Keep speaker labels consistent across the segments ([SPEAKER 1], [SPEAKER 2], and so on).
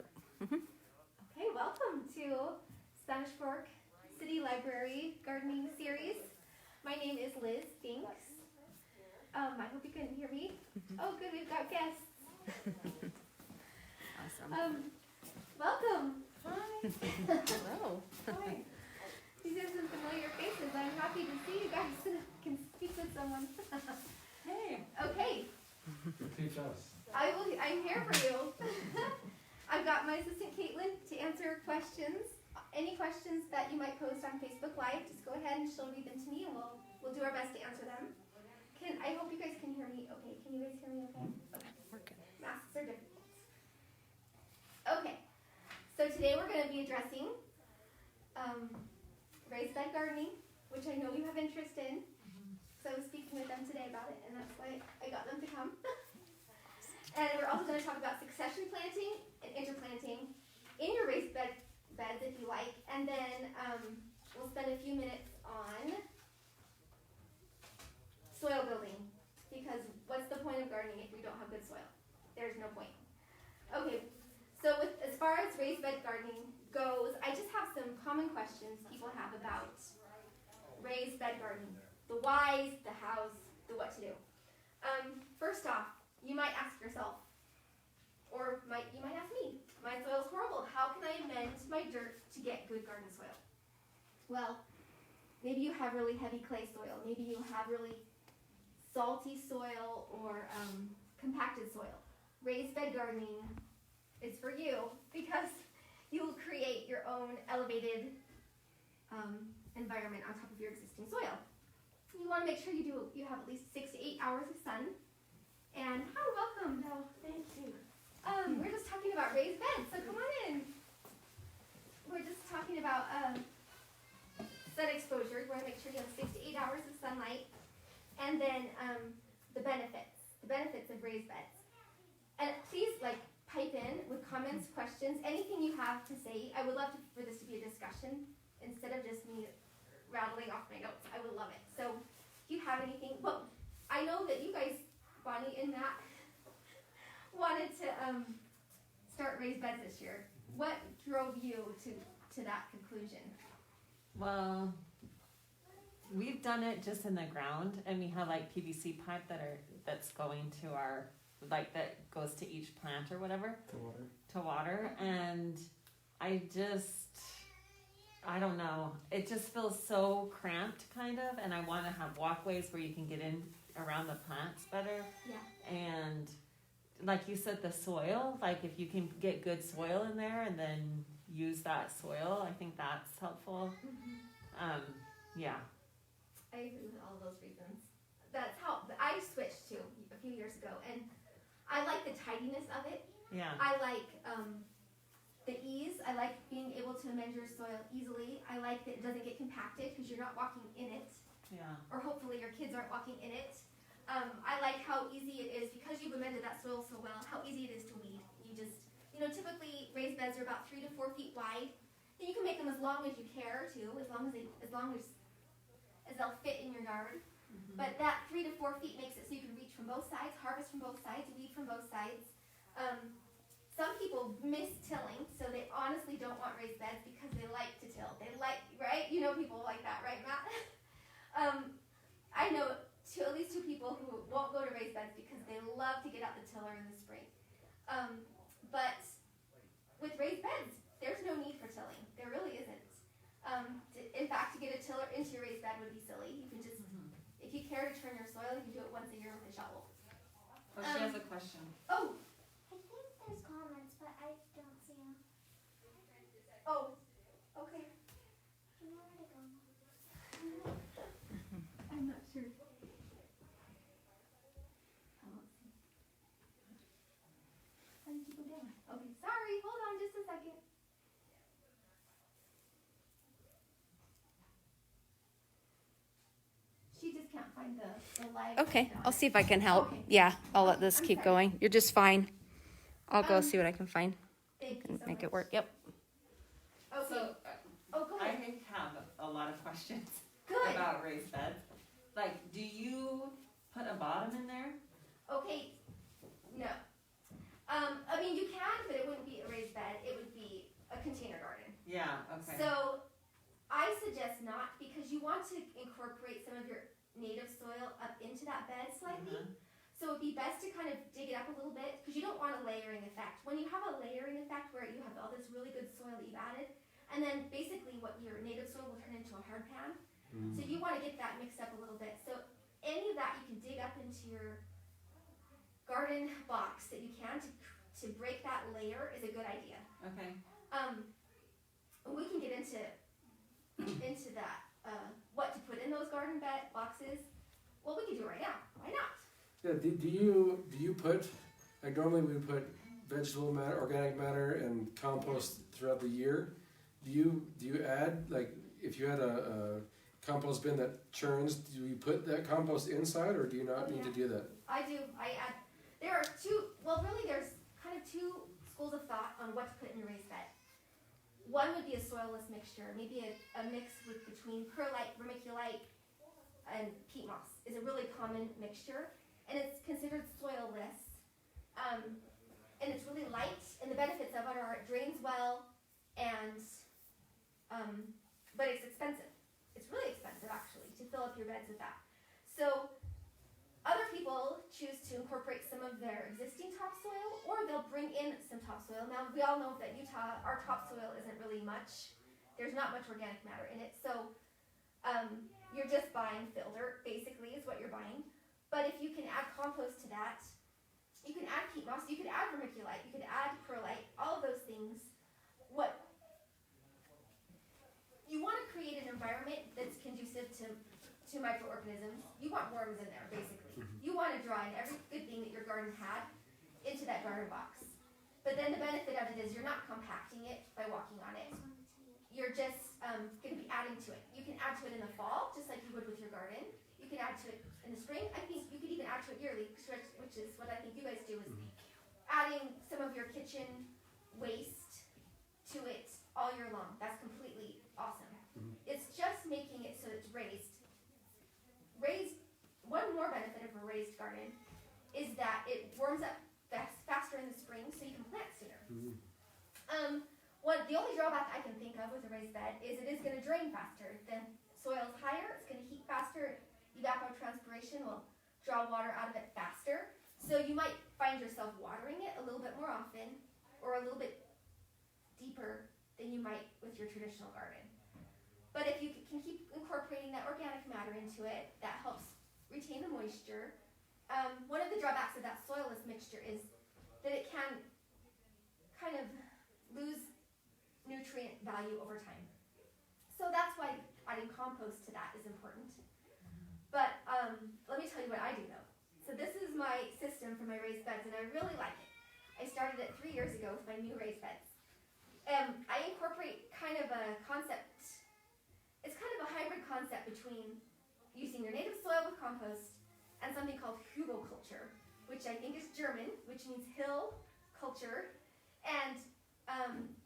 [SPEAKER 1] Okay, welcome to Spanish Fork City Library Gardening Series. My name is Liz Binks. I hope you couldn't hear me. Oh, good, we've got guests.
[SPEAKER 2] Awesome.
[SPEAKER 1] Welcome. Hi.
[SPEAKER 2] Hello.
[SPEAKER 1] Hi. These are some familiar faces. I'm happy to see you guys and I can speak with someone.
[SPEAKER 2] Hey.
[SPEAKER 1] Okay.
[SPEAKER 3] Teach us.
[SPEAKER 1] I'm here for you. I've got my assistant Caitlin to answer questions. Any questions that you might post on Facebook Live, just go ahead and she'll read them to me and we'll do our best to answer them. I hope you guys can hear me okay. Can you guys hear me okay? Okay.
[SPEAKER 2] Working.
[SPEAKER 1] Masks are difficult. Okay. So today we're going to be addressing raised bed gardening, which I know you have interest in. So I was speaking with them today about it, and that's why I got them to come. And we're also going to talk about succession planting and interplanting in your raised beds if you like. And then we'll spend a few minutes on soil building, because what's the point of gardening if we don't have good soil? There's no point. Okay, so as far as raised bed gardening goes, I just have some common questions people have about raised bed gardening. The whys, the hows, the what to do. First off, you might ask yourself, or you might ask me, my soil's horrible. How can I amend my dirt to get good garden soil? Well, maybe you have really heavy clay soil. Maybe you have really salty soil or compacted soil. Raised bed gardening is for you because you will create your own elevated environment on top of your existing soil. You want to make sure you have at least 6 to 8 hours of sun. And hi, welcome. No, thank you. We're just talking about raised beds, so come on in. We're just talking about sun exposure. You want to make sure you have 6 to 8 hours of sunlight. And then the benefits of raised beds. And please pipe in with comments, questions, anything you have to say. I would love for this to be a discussion instead of just me rattling off my notes. I would love it. So if you have anything, well, I know that you guys, Bonnie and Matt, wanted to start raised beds this year. What drove you to that conclusion?
[SPEAKER 2] Well, we've done it just in the ground, and we have PVC pipe that's going to our that goes to each plant or whatever to water, and I don't know. It just feels so cramped, kind of, and I want to have walkways where you can get in around the plants better.
[SPEAKER 1] Yeah.
[SPEAKER 2] And like you said, the soil, if you can get good soil in there and then use that soil, I think that's helpful.
[SPEAKER 1] Mm-hmm.
[SPEAKER 2] Yeah.
[SPEAKER 1] I agree with all of those reasons. That's how I switched to a few years ago, and I like the tidiness of it.
[SPEAKER 2] Yeah.
[SPEAKER 1] I like the ease. I like being able to amend your soil easily. I like that it doesn't get compacted because you're not walking in it.
[SPEAKER 2] Yeah.
[SPEAKER 1] Or hopefully your kids aren't walking in it. I like how easy it is, because you've amended that soil so well, how easy it is to weed. You just, typically raised beds are about 3 to 4 feet wide. And you can make them as long as you care to, as long as they'll fit in your yard. Mm-hmm. But that 3 to 4 feet makes it so you can reach from both sides, harvest from both sides, weed from both sides. Some people miss tilling, so they honestly don't want raised beds because they like to till. They like, right? You know people like that, right, Matt? I know at least 2 people who won't go to raised beds because they love to get out the tiller in the spring. But with raised beds, there's no need for tilling. There really isn't. In fact, to get a tiller into your raised bed would be silly. You can just, if you care to turn your soil, you can do it once a year with a shovel.
[SPEAKER 2] Oh, she has a question.
[SPEAKER 1] Oh.
[SPEAKER 4] I think there's comments, but I don't see them.
[SPEAKER 1] Oh, okay.
[SPEAKER 4] Do you know where to go?
[SPEAKER 1] I'm not sure. Oh, let's see. How did you go down? Okay, sorry. Hold on just a second. She just can't find the live.
[SPEAKER 5] Okay,
[SPEAKER 1] down.
[SPEAKER 5] I'll see if I can help.
[SPEAKER 1] Okay.
[SPEAKER 5] Yeah, I'll let this
[SPEAKER 1] I'm
[SPEAKER 5] keep
[SPEAKER 1] sorry.
[SPEAKER 5] going. You're just fine. I'll go
[SPEAKER 1] Um,
[SPEAKER 5] see what I can find
[SPEAKER 1] Thank you
[SPEAKER 5] and
[SPEAKER 1] so
[SPEAKER 5] make
[SPEAKER 1] much.
[SPEAKER 5] it work. Yep.
[SPEAKER 1] Okay.
[SPEAKER 2] So
[SPEAKER 1] Oh, go
[SPEAKER 2] I
[SPEAKER 1] ahead.
[SPEAKER 2] have a lot of questions
[SPEAKER 1] Good.
[SPEAKER 2] about raised beds. Do you put a bottom in there?
[SPEAKER 1] Okay. No. You can, but it wouldn't be a raised bed. incorporate some of your native soil up into that bed slightly.
[SPEAKER 2] Uh-huh.
[SPEAKER 1] So it'd be best to kind of dig it up a little bit, because you don't want a layering effect. When you have a layering effect where you have all this really good soil that you've added, and then basically what your native soil will turn into a hard pan. So you want to get that mixed up a little bit. So any of that you can dig up into your garden box that you can to break that layer is a good idea.
[SPEAKER 2] Okay.
[SPEAKER 1] We can get into that, what to put in those garden bed boxes. Well, we can do it right now. Why not?
[SPEAKER 3] Yeah, do you put, like normally we put vegetable matter, organic matter, and compost throughout the year. Do you add, like, if you had a compost bin that churns, do you put that compost inside, or do you not need to do that?
[SPEAKER 1] I do. I add. There are there's kind of two schools of thought on what to put in your raised bed. One would be a soilless mixture, maybe a mix between perlite, vermiculite, and peat moss is a really common mixture, and it's considered soilless. And it's really light, and the benefits of it are it drains well, and but it's expensive. It's really expensive actually to fill up your beds with that. So other people choose to incorporate some of their existing topsoil, or they'll bring in some topsoil. Now, we all know that Utah, our topsoil isn't really much. There's not much organic matter in it, so you're just buying fill dirt, basically, is what you're buying. But if you can add compost to that, you can add peat moss, you could add vermiculite, you could add perlite, all of those things. What you want to create an environment that's conducive to microorganisms. You want worms in there, basically. You want to draw in every good thing that your garden had into that garden box. But then the benefit of it is you're not compacting it by walking on it. You're just going to be adding to it. You can add to it in the fall, just like you would with your garden. You can add to it in the spring. I think you could even add to it yearly, which is what I think you guys do, is adding some of your kitchen waste to it all year long. That's completely awesome. It's just making it so it's raised. One more benefit of a raised garden is that it warms up faster in the spring, so you can plant sooner. The only drawback I can think of with a raised bed is it is going to drain faster. The soil's higher, it's going to heat faster. Evapotranspiration will draw water out of it faster. So you might find yourself watering it a little bit more often, or a little bit deeper than you might with your traditional garden. But if you can keep incorporating that organic matter into it, that helps retain the moisture. One of the drawbacks of that soilless mixture is that it can kind of lose nutrient value over time. So that's why adding compost to that is important. But let me tell you what I do though. So this is my system for my raised beds, and I really like it. I started it 3 years ago with my new raised beds. I incorporate kind of a concept. It's kind of a hybrid concept between using your native soil with compost and something called Horticulture, which I think is German, which means hill culture. And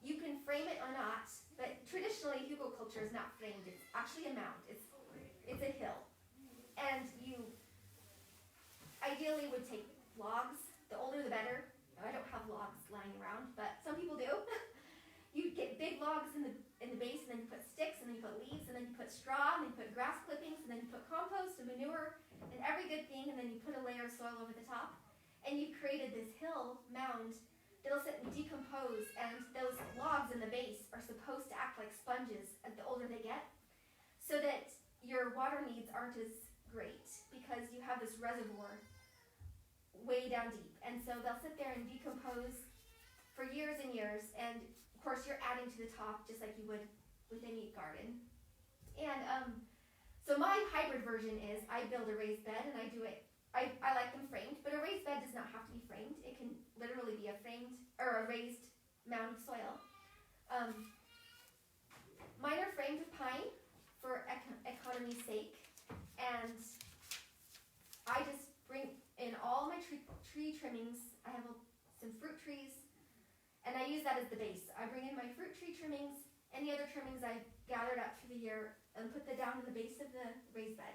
[SPEAKER 1] you can frame it or not, but traditionally Horticulture is not framed. It's actually a mound. It's a hill. And you ideally would take logs. The older the better. I don't have logs lying around, but some people do. You get big logs in the base, and then you put sticks, and then you put leaves, and then you put straw, and then you put grass clippings, and then you put compost and manure and every good thing, and then you put a layer of soil over the top. And you've created this hill mound that'll sit and decompose, and those logs in the base are supposed to act like sponges as the older they get, so that your water needs aren't as great, because you have this reservoir way down deep. And so they'll sit there and decompose for years and years, and of course you're adding to the top just like you would with any garden. And so my hybrid version is I build a raised bed, and I do it, I like them framed, but a raised bed does not have to be framed. It can literally be a framed or a raised mound of soil. Mine are framed with pine for economy's sake, and I just bring in all my tree trimmings. I have some fruit trees, and I use that as the base. I bring in my fruit tree trimmings, any other trimmings I've gathered up through the year, and put that down in the base of the raised bed.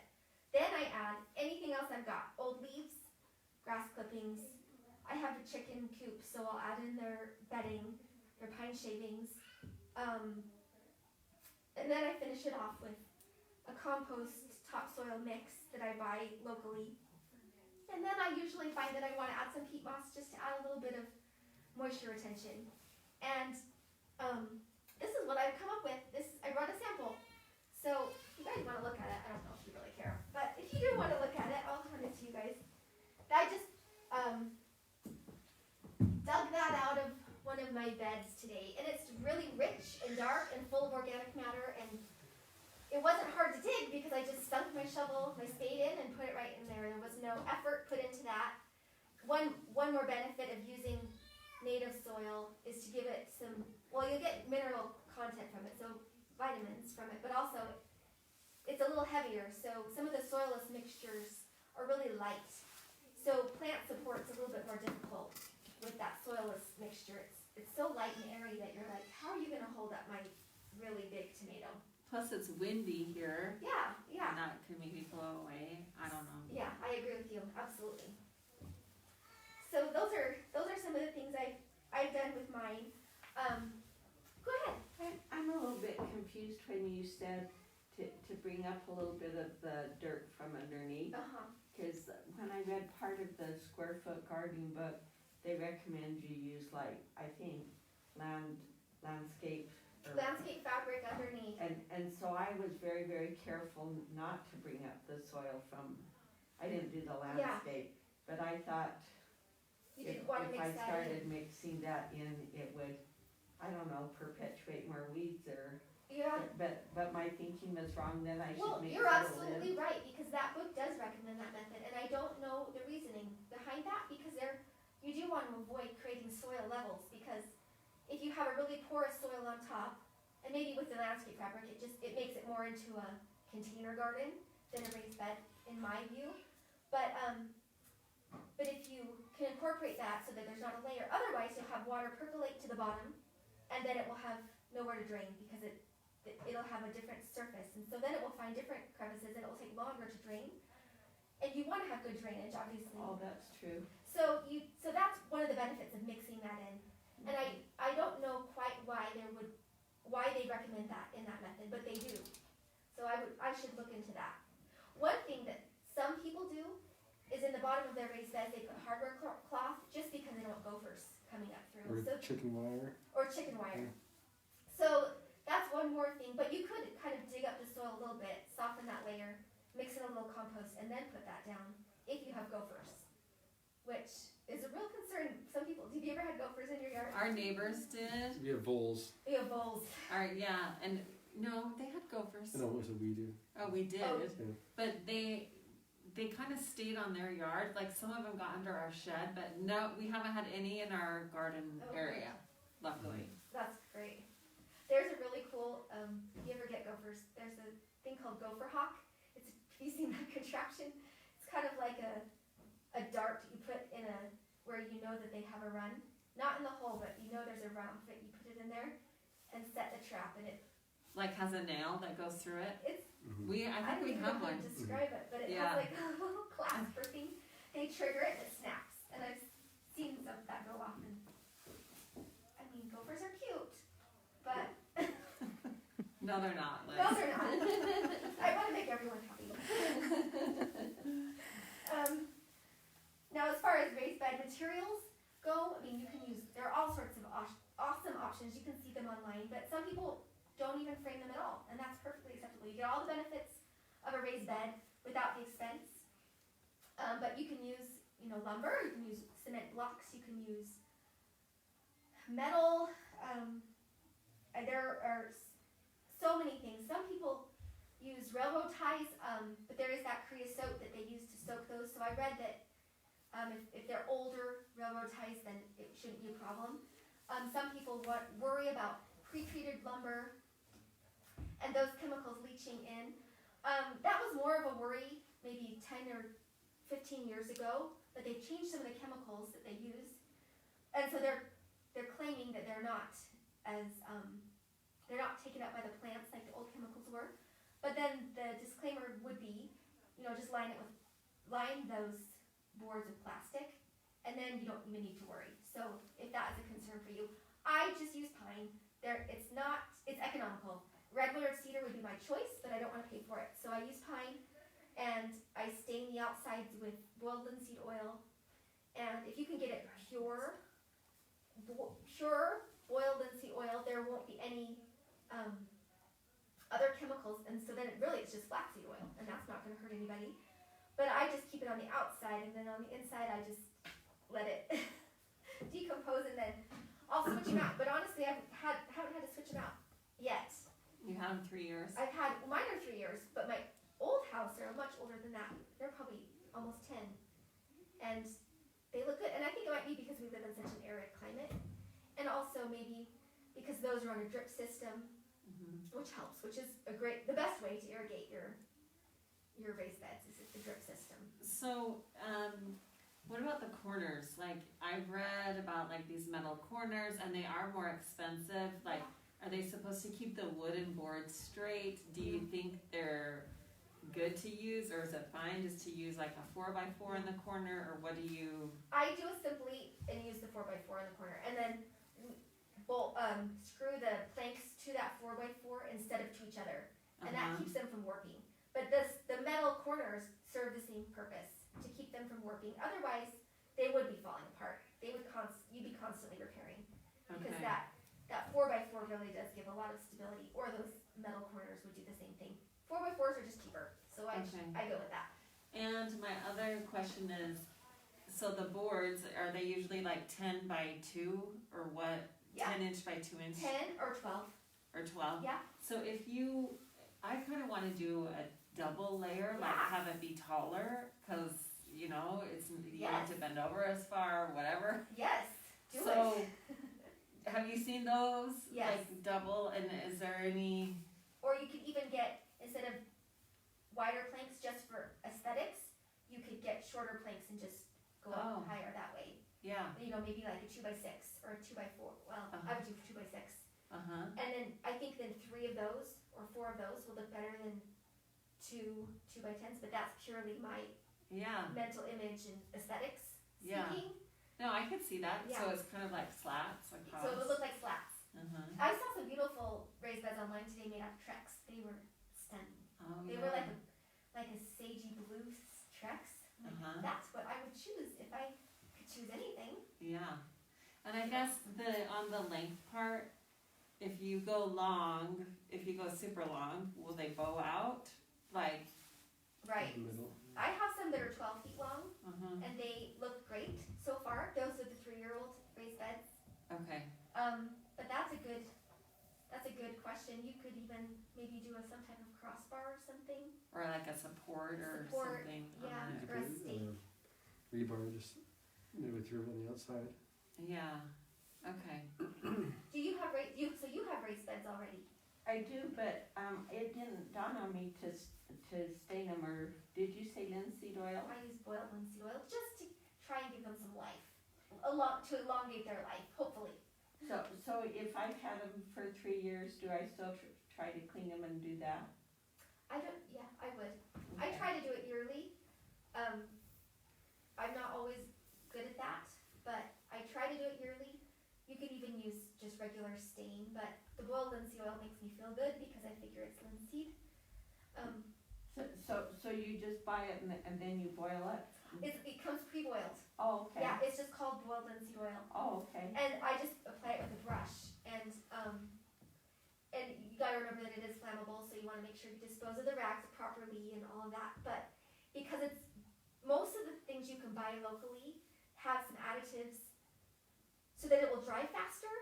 [SPEAKER 1] Then I add anything else I've got. Old leaves, grass clippings. I have a chicken coop, so I'll add in their bedding, their pine shavings. And then I finish it off with a compost topsoil mix that I buy locally. And then I usually find that I want to add some peat moss just to add a little bit of moisture retention. And this is what I've come up with. I brought a sample. So if you guys want to look at it, I don't know if you really care, but if you do want to look at it, I'll hand it to you guys. I just dug that out of one of my beds today, and it's really rich and dark and full of organic matter, and it wasn't hard to dig because I just sunk my spade in and put it right in there. There was no effort put into that. One more benefit of using native soil is to give it some, well, you'll get mineral content from it, so vitamins from it, but also it's a little heavier, so some of the soilless mixtures are really light. So plant support's a little bit more difficult with that soilless mixture. It's so light and airy that you're like, how are you going to hold up my really big tomato?
[SPEAKER 2] Plus it's windy here.
[SPEAKER 1] Yeah.
[SPEAKER 2] And that could maybe blow away. I don't know.
[SPEAKER 1] Yeah, I agree with you, absolutely. So those are some of the things I've done with mine. Go ahead.
[SPEAKER 6] I'm a little bit confused when you said to bring up a little bit of the dirt from underneath. Because when I read part of the square foot gardening book, they recommend you use I think landscape
[SPEAKER 1] fabric underneath.
[SPEAKER 6] And so I was very, very careful not to bring up the soil from, I didn't do the landscape, but I thought
[SPEAKER 1] You
[SPEAKER 6] if
[SPEAKER 1] didn't want to mix
[SPEAKER 6] I
[SPEAKER 1] that
[SPEAKER 6] started
[SPEAKER 1] in.
[SPEAKER 6] mixing that in, it would, I don't know, perpetuate more weeds or,
[SPEAKER 1] Yeah.
[SPEAKER 6] but my thinking was wrong, then I
[SPEAKER 1] Well,
[SPEAKER 6] should mix
[SPEAKER 1] you're
[SPEAKER 6] it
[SPEAKER 1] absolutely right, because that book does recommend that method, and I don't know the reasoning behind that, because you do want to avoid creating soil levels, because if you have a really porous soil on top, and maybe with the landscape fabric, it makes it more into a container garden than a raised bed, in my view. But if you can incorporate that so that there's not a layer, otherwise you'll have water percolate to the bottom, and then it will have nowhere to drain, because it'll have a different surface, and so then it will find different crevices, and it will take longer to drain. And you want to have good drainage, obviously.
[SPEAKER 6] Oh, that's true.
[SPEAKER 1] So that's one of the benefits of mixing that in. And I don't know quite why they recommend that in that method, but they do. So I should look into that. One thing that some people do is in the bottom of their raised beds they put hardware cloth just because they don't want gophers coming up through.
[SPEAKER 3] Or chicken wire.
[SPEAKER 1] Or chicken wire. So that's one more thing, but you could kind of dig up the soil a little bit, soften that layer, mix in a little compost, and then put that down if you have gophers, which is a real concern. Some people, have you ever had gophers in your yard?
[SPEAKER 2] Our neighbors did.
[SPEAKER 3] We have voles.
[SPEAKER 1] We have voles.
[SPEAKER 2] Yeah, and no, they had gophers.
[SPEAKER 3] No, it was a we do.
[SPEAKER 2] Oh, we did.
[SPEAKER 1] Oh.
[SPEAKER 3] Yeah.
[SPEAKER 2] But they kind of stayed on their yard. Like some of them got under our shed, but no, we haven't had any in our garden area, luckily.
[SPEAKER 1] That's great. There's a really cool, if you ever get gophers, there's a thing called Gopher Hawk. Have you seen that contraption? It's kind of like a dart you put in where you know that they have a run. Not in the hole, but you know there's a run off it. You put it in there and set the trap, and it
[SPEAKER 2] Like has a nail that goes through it.
[SPEAKER 1] it's
[SPEAKER 2] I
[SPEAKER 1] I
[SPEAKER 2] think
[SPEAKER 1] don't
[SPEAKER 2] we
[SPEAKER 1] even
[SPEAKER 2] have
[SPEAKER 1] know how
[SPEAKER 2] one.
[SPEAKER 1] to describe it, but it
[SPEAKER 2] Yeah.
[SPEAKER 1] has like a little clasper thing. They trigger it and it snaps. And I've seen some of that go off. And I mean, gophers are cute, but
[SPEAKER 2] No, they're not. Liz.
[SPEAKER 1] no, they're not. I want to make everyone happy. Now, as far as raised bed materials go, I mean, there are all sorts of awesome options. You can see them online, but some people don't even frame them at all, and that's perfectly acceptable. You get all the benefits of a raised bed without the expense, but you can use, lumber, you can use cement blocks, you can use metal. There are so many things. Some people use railroad ties, but there is that creosote that they use to soak those. So I read that if they're older railroad ties, then it shouldn't be a problem. Some people worry about pre-treated lumber and those chemicals leaching in. That was more of a worry maybe 10 or 15 years ago, but they've changed some of the chemicals that they use, and so they're claiming that they're not taken up by the plants like the old chemicals were. But then the disclaimer would be, just line those boards with plastic, and then you don't even need to worry. So if that is a concern for you, I just use pine. It's economical. Regular cedar would be my choice, but I don't want to pay for it. So I use pine, and I stain the outsides with boiled linseed oil. And if you can get it pure boiled linseed oil, there won't be any other chemicals, and so then it's just flaxseed oil, and that's not going to hurt anybody. But I just keep it on the outside, and then on the inside I just let it decompose, and then I'll switch them out. But honestly, I haven't had to switch them out yet.
[SPEAKER 2] You had them 3 years?
[SPEAKER 1] Mine are 3 years, but my old house are much older than that. They're probably almost 10, and they look good. And I think it might be because we live in such an arid climate, and also maybe because those are on a drip system, which helps, which is the best way to irrigate your raised beds is the drip system.
[SPEAKER 2] So, what about the corners? Like, I've read about like these metal corners, and they are more expensive. Like, are they supposed to keep the wooden boards straight? Do you think they're good to use, or is it fine just to use like a 4x4 in the corner, or what do you?
[SPEAKER 1] I do it simply and use the 4x4 in the corner, and then screw the planks to that 4x4 instead of to each other, and that keeps them from warping. But the metal corners serve the same purpose, to keep them from warping. Otherwise, they would be falling apart. You'd be constantly repairing, because that 4x4 really does give a lot of stability, or those metal corners would do the same thing. 4x4s are just cheaper, so I go with that.
[SPEAKER 2] And my other question is, so the boards, are they usually like 10 by 2 or what?
[SPEAKER 1] Yeah.
[SPEAKER 2] 10 inch by 2 inch?
[SPEAKER 1] 10 or 12.
[SPEAKER 2] Or 12?
[SPEAKER 1] Yeah.
[SPEAKER 2] So I kind of want to do a double layer, like have it be taller, because, you don't have to bend over as far or whatever.
[SPEAKER 1] Yes, do it.
[SPEAKER 2] So, have you seen those?
[SPEAKER 1] Yes.
[SPEAKER 2] Like double, and is there any?
[SPEAKER 1] Or you could even get, instead of wider planks just for aesthetics, you could get shorter planks and just go up higher that way.
[SPEAKER 2] Yeah.
[SPEAKER 1] Maybe like a 2x6 or a 2x4. Well, I would do 2x6. And then I think 3 of those or 4 of those will look better than 2x10s, but that's purely my mental image and aesthetics speaking.
[SPEAKER 2] No, I could see that.
[SPEAKER 1] Yeah.
[SPEAKER 2] So it's kind of like slats across.
[SPEAKER 1] So it would look like slats. I saw some beautiful raised beds online today made out of Trex. They were stunning. They were like a sagey blue Trex. That's what I would choose if I could choose anything.
[SPEAKER 2] Yeah. And I guess on the length part, if you go super long, will they bow out? Like.
[SPEAKER 1] Right. I have some that are 12 feet long, and they look great so far. Those are the 3-year-old raised beds.
[SPEAKER 2] Okay.
[SPEAKER 1] But that's a good question. You could even maybe do some type of crossbar or something.
[SPEAKER 2] Or like a support or something.
[SPEAKER 1] Yeah, or a stake.
[SPEAKER 3] Rebar just maybe through on the outside.
[SPEAKER 2] Yeah. Okay.
[SPEAKER 1] Do you have so you have raised beds already?
[SPEAKER 6] I do, but it didn't dawn on me to stain them, or did you say linseed oil?
[SPEAKER 1] I use boiled linseed oil just to try and give them some life, to elongate their life, hopefully.
[SPEAKER 6] So if I've had them for 3 years, do I still try to clean them and do that?
[SPEAKER 1] I would. Okay. I try to do it yearly. I'm not always good at that, but I try to do it yearly. You could even use just regular stain, but the boiled linseed oil makes me feel good because I figure it's linseed.
[SPEAKER 6] So you just buy it and then you boil it?
[SPEAKER 1] It comes pre-boiled.
[SPEAKER 6] Oh, okay.
[SPEAKER 1] Yeah, it's just called boiled linseed oil.
[SPEAKER 6] Oh, okay.
[SPEAKER 1] And I just apply it with a brush, and you gotta remember that it is flammable, so you want to make sure you dispose of the rags properly and all of that. But because most of the things you can buy locally have some additives so that it will dry faster.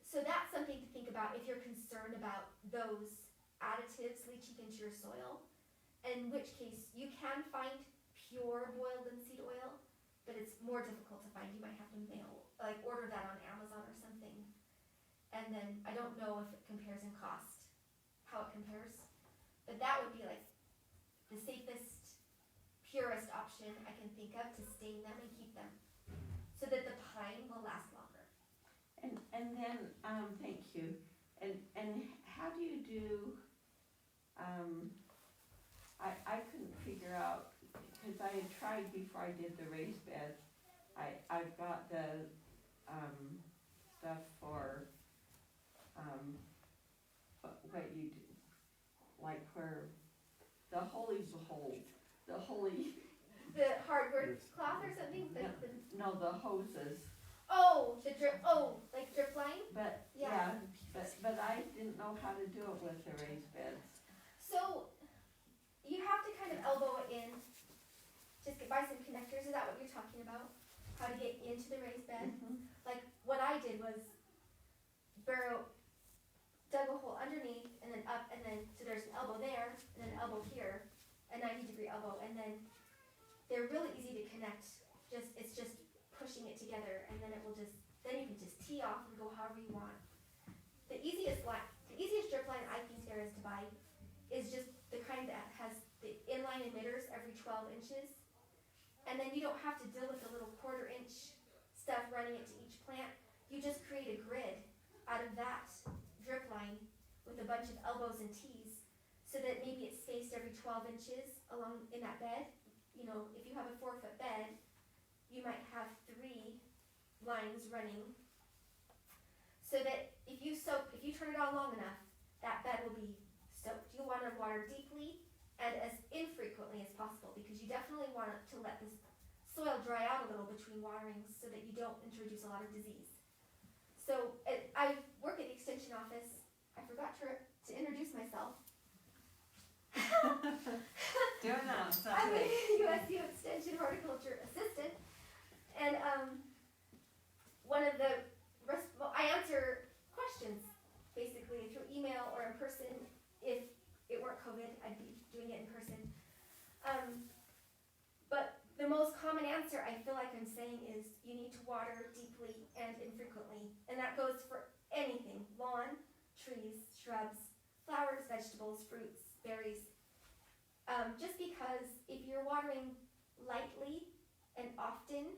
[SPEAKER 1] So that's something to think about if you're concerned about those additives leaching into your soil. In which case, you can find pure boiled linseed oil, but it's more difficult to find. You might have to order that on Amazon or something. And then I don't know if it compares in cost, how it compares, but that would be like the safest, purest option I can think of to stain them and keep them, so that the pine will last longer.
[SPEAKER 6] And then thank you. And how do you do? I couldn't figure out, because I had tried before I did the raised beds. I've got the stuff for what you do, like where the hole is the hole, the holy,
[SPEAKER 1] The hardwood cloth or something?
[SPEAKER 6] no, the hoses.
[SPEAKER 1] Oh, the drip, like drip line?
[SPEAKER 6] But,
[SPEAKER 1] Yeah.
[SPEAKER 6] but I didn't know how to do it with the raised beds.
[SPEAKER 1] So, you have to kind of elbow it in, just buy some connectors, is that what you're talking about? How to get into the raised bed? Like, what I did was dug a hole underneath, and then up, and then, so there's an elbow there, and then an elbow here, a 90-degree elbow, and then they're really easy to connect, it's just pushing it together, and then it will then you can just tee off and go however you want. The easiest drip line I think there is to buy is just the kind that has the inline emitters every 12 inches, and then you don't have to deal with the little 1/4 inch stuff running it to each plant. You just create a grid out of that drip line with a bunch of elbows and tees, so that maybe it's spaced every 12 inches along in that bed. You know, if you have a 4-foot bed, you might have 3 lines running, so that if you turn it on long enough, that bed will be soaked. You want to water deeply and as infrequently as possible, because you definitely want to let this soil dry out a little between waterings so that you don't introduce a lot of disease. So I work at the extension office. I forgot to introduce myself.
[SPEAKER 2] Do it now. It's not
[SPEAKER 1] I'm
[SPEAKER 2] too
[SPEAKER 1] a
[SPEAKER 2] late.
[SPEAKER 1] USU Extension Horticulture assistant, and one of the I answer questions basically through email or in person. If it weren't COVID, I'd be doing it in person. But the most common answer I feel like I'm saying is you need to water deeply and infrequently, and that goes for anything: lawn, trees, shrubs, flowers, vegetables, fruits, berries. Just because if you're watering lightly and often,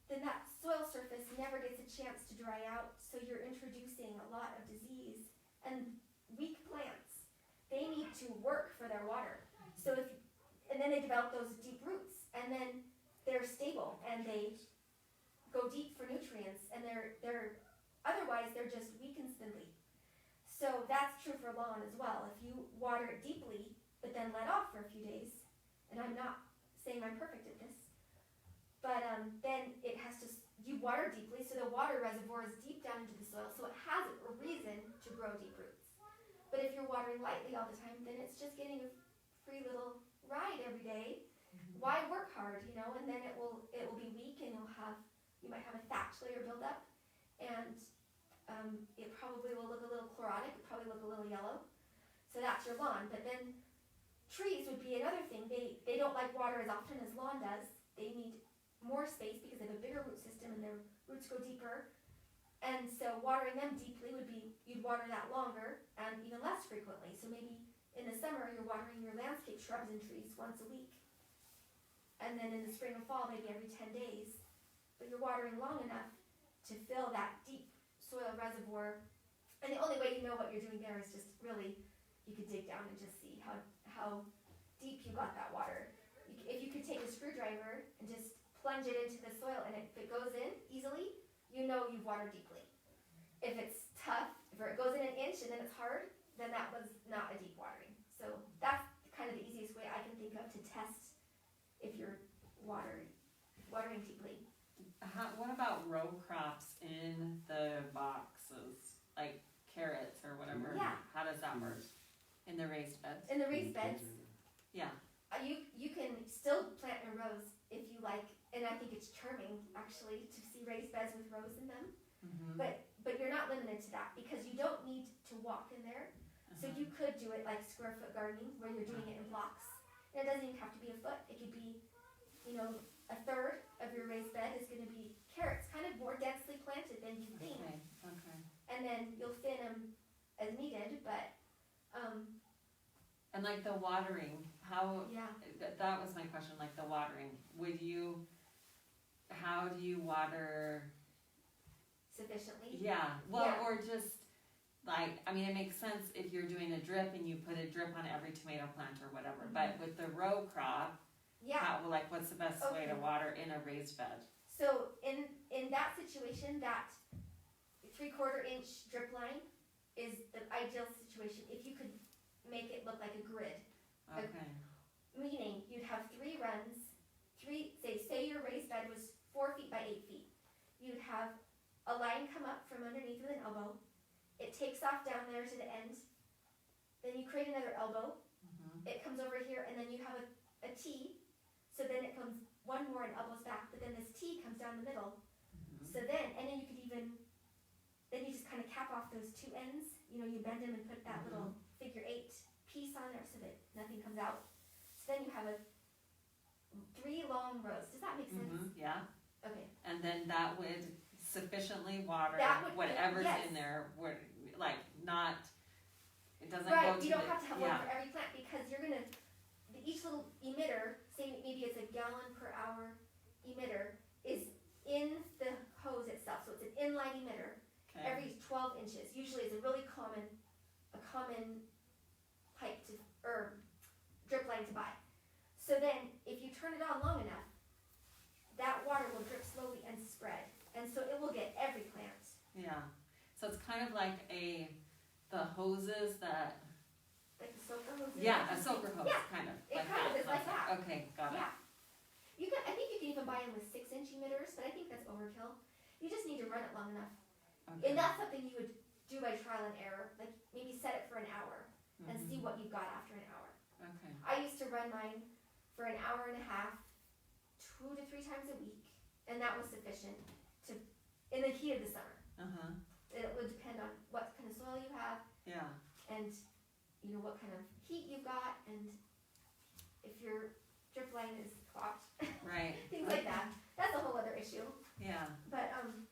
[SPEAKER 1] then that soil surface never gets a chance to dry out, so you're introducing a lot of disease. And weak plants, they need to work for their water. So and then they develop those deep roots, and then they're stable and they go deep for nutrients, and they're otherwise they're just weak and spindly. So that's true for lawn as well. If you water it deeply but then let off for a few days, and I'm not saying I'm perfect at this, but then it has to, you water deeply, so the water reservoir is deep down into the soil, so it has a reason to grow deep roots. But if you're watering lightly all the time, then it's just getting a free little ride every day. Why work hard, you know? And then it will be weak, and you might have a thatch layer build up, and it probably will look a little chlorotic, it'll probably look a little yellow. So that's your lawn. But then trees would be another thing. They don't like water as often as lawn does. They need more space because they have a bigger root system and their roots go deeper. And so watering them deeply would be, you'd water that longer and even less frequently. So maybe in the summer you're watering your landscape shrubs and trees once a week. And then in the spring and fall, maybe every 10 days. But you're watering long enough to fill that deep soil reservoir. And the only way you know what you're doing there is just really, you could dig down and just see how deep you got that water. If you could take a screwdriver and just plunge it into the soil, and if it goes in easily, you know you've watered deeply. If it's tough, if it goes in an inch and then it's hard, then that was not a deep watering. So that's kind of the easiest way I can think of to test if you're watering deeply.
[SPEAKER 2] What about row crops in the boxes, like carrots or whatever?
[SPEAKER 1] Yeah.
[SPEAKER 2] How does that work in the raised beds?
[SPEAKER 1] In the raised beds,
[SPEAKER 2] Yeah.
[SPEAKER 1] you can still plant in rows if you like, and I think it's charming actually to see raised beds with rows in them.
[SPEAKER 2] Mm-hmm.
[SPEAKER 1] But you're not limited to that, because you don't need to walk in there. So you could do it like square foot gardening, where you're doing it in blocks. And it doesn't even have to be a foot. It could be, a third of your raised bed is going to be carrots, kind of more densely planted than you think.
[SPEAKER 2] Okay.
[SPEAKER 1] And then you'll thin them as needed, but
[SPEAKER 2] And like the watering, how?
[SPEAKER 1] yeah.
[SPEAKER 2] That was my question. Like the watering, how do you water?
[SPEAKER 1] Sufficiently.
[SPEAKER 2] Yeah. Well,
[SPEAKER 1] Yeah.
[SPEAKER 2] or just like, I mean, it makes sense if you're doing a drip and you put a drip on every tomato plant or whatever.
[SPEAKER 1] Mhm.
[SPEAKER 2] But with the row crop,
[SPEAKER 1] Yeah.
[SPEAKER 2] what's the best way to
[SPEAKER 1] Okay.
[SPEAKER 2] water in a raised bed?
[SPEAKER 1] So in that situation, that 3/4 inch drip line is the ideal situation. If you could make it look like a grid.
[SPEAKER 2] Okay.
[SPEAKER 1] meaning you'd have 3 runs, say your raised bed was 4 feet by 8 feet. You'd have a line come up from underneath with an elbow. It takes off down there to the end. Then you create another elbow. It comes over here, and then you have a T. So then it comes one more and elbows back, but then this T comes down the middle. So then, and then you could even, then you just kind of cap off those 2 ends. You know, you bend them and put that little figure 8 piece on there so that nothing comes out. So then you have 3 long rows. Does that make sense?
[SPEAKER 2] Yeah,
[SPEAKER 1] Okay.
[SPEAKER 2] and then that would sufficiently water
[SPEAKER 1] That would-
[SPEAKER 2] whatever's
[SPEAKER 1] yes.
[SPEAKER 2] in there, like not, it doesn't
[SPEAKER 1] Right,
[SPEAKER 2] go to the.
[SPEAKER 1] you don't have to have
[SPEAKER 2] yeah.
[SPEAKER 1] one for every plant because you're gonna, each little emitter, say maybe it's a gallon per hour emitter, is in the hose itself. So it's an inline emitter
[SPEAKER 2] Okay.
[SPEAKER 1] every 12 inches. Usually it's a really common pipe to, or drip line to buy. So then if you turn it on long enough, that water will drip slowly and spread. And so it will get every plant.
[SPEAKER 2] Yeah, so it's kind of like the hoses that,
[SPEAKER 1] Like the soaker hose.
[SPEAKER 2] yeah, a soaker hose,
[SPEAKER 1] Yeah,
[SPEAKER 2] kind of.
[SPEAKER 1] it kind of is like that.
[SPEAKER 2] Okay, got it.
[SPEAKER 1] Yeah. I think you can even buy them with 6-inch emitters, but I think that's overkill. You just need to run it long enough.
[SPEAKER 2] Okay.
[SPEAKER 1] And that's something you would do by trial and error. Like maybe set it for an hour and see what you got after an hour.
[SPEAKER 2] Okay,
[SPEAKER 1] I used to run mine for an hour and a half, 2 to 3 times a week, and that was sufficient to, in the heat of the summer. It would depend on what kind of soil you have
[SPEAKER 2] yeah,
[SPEAKER 1] and you know what kind of heat you've got and if your drip line is clogged,
[SPEAKER 2] right.
[SPEAKER 1] things like that. That's a whole other issue.
[SPEAKER 2] Yeah,
[SPEAKER 1] But I'm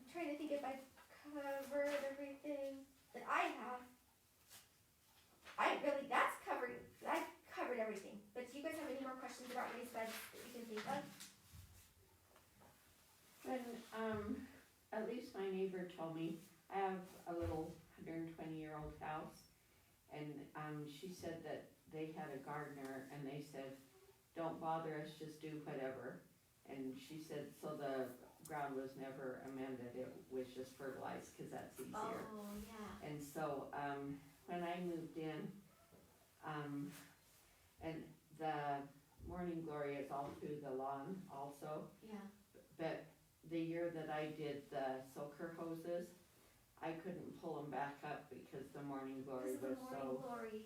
[SPEAKER 1] trying to think if I've covered everything that I have. I've covered everything. But do you guys have any more questions about raised beds that you can think of?
[SPEAKER 6] When, at least my neighbor told me, I have a little 120-year-old house, and, she said that they had a gardener, and they said, don't bother us, just do whatever. And she said, so the ground was never amended, it was just fertilized, cause that's easier.
[SPEAKER 1] Oh, yeah.
[SPEAKER 6] And so, when I moved in, and the morning glory is all through the lawn also,
[SPEAKER 1] Yeah.
[SPEAKER 6] but the year that I did the soaker hoses, I couldn't pull them back up because the morning glory
[SPEAKER 1] This is
[SPEAKER 6] was
[SPEAKER 1] the morning
[SPEAKER 6] so,
[SPEAKER 1] glory.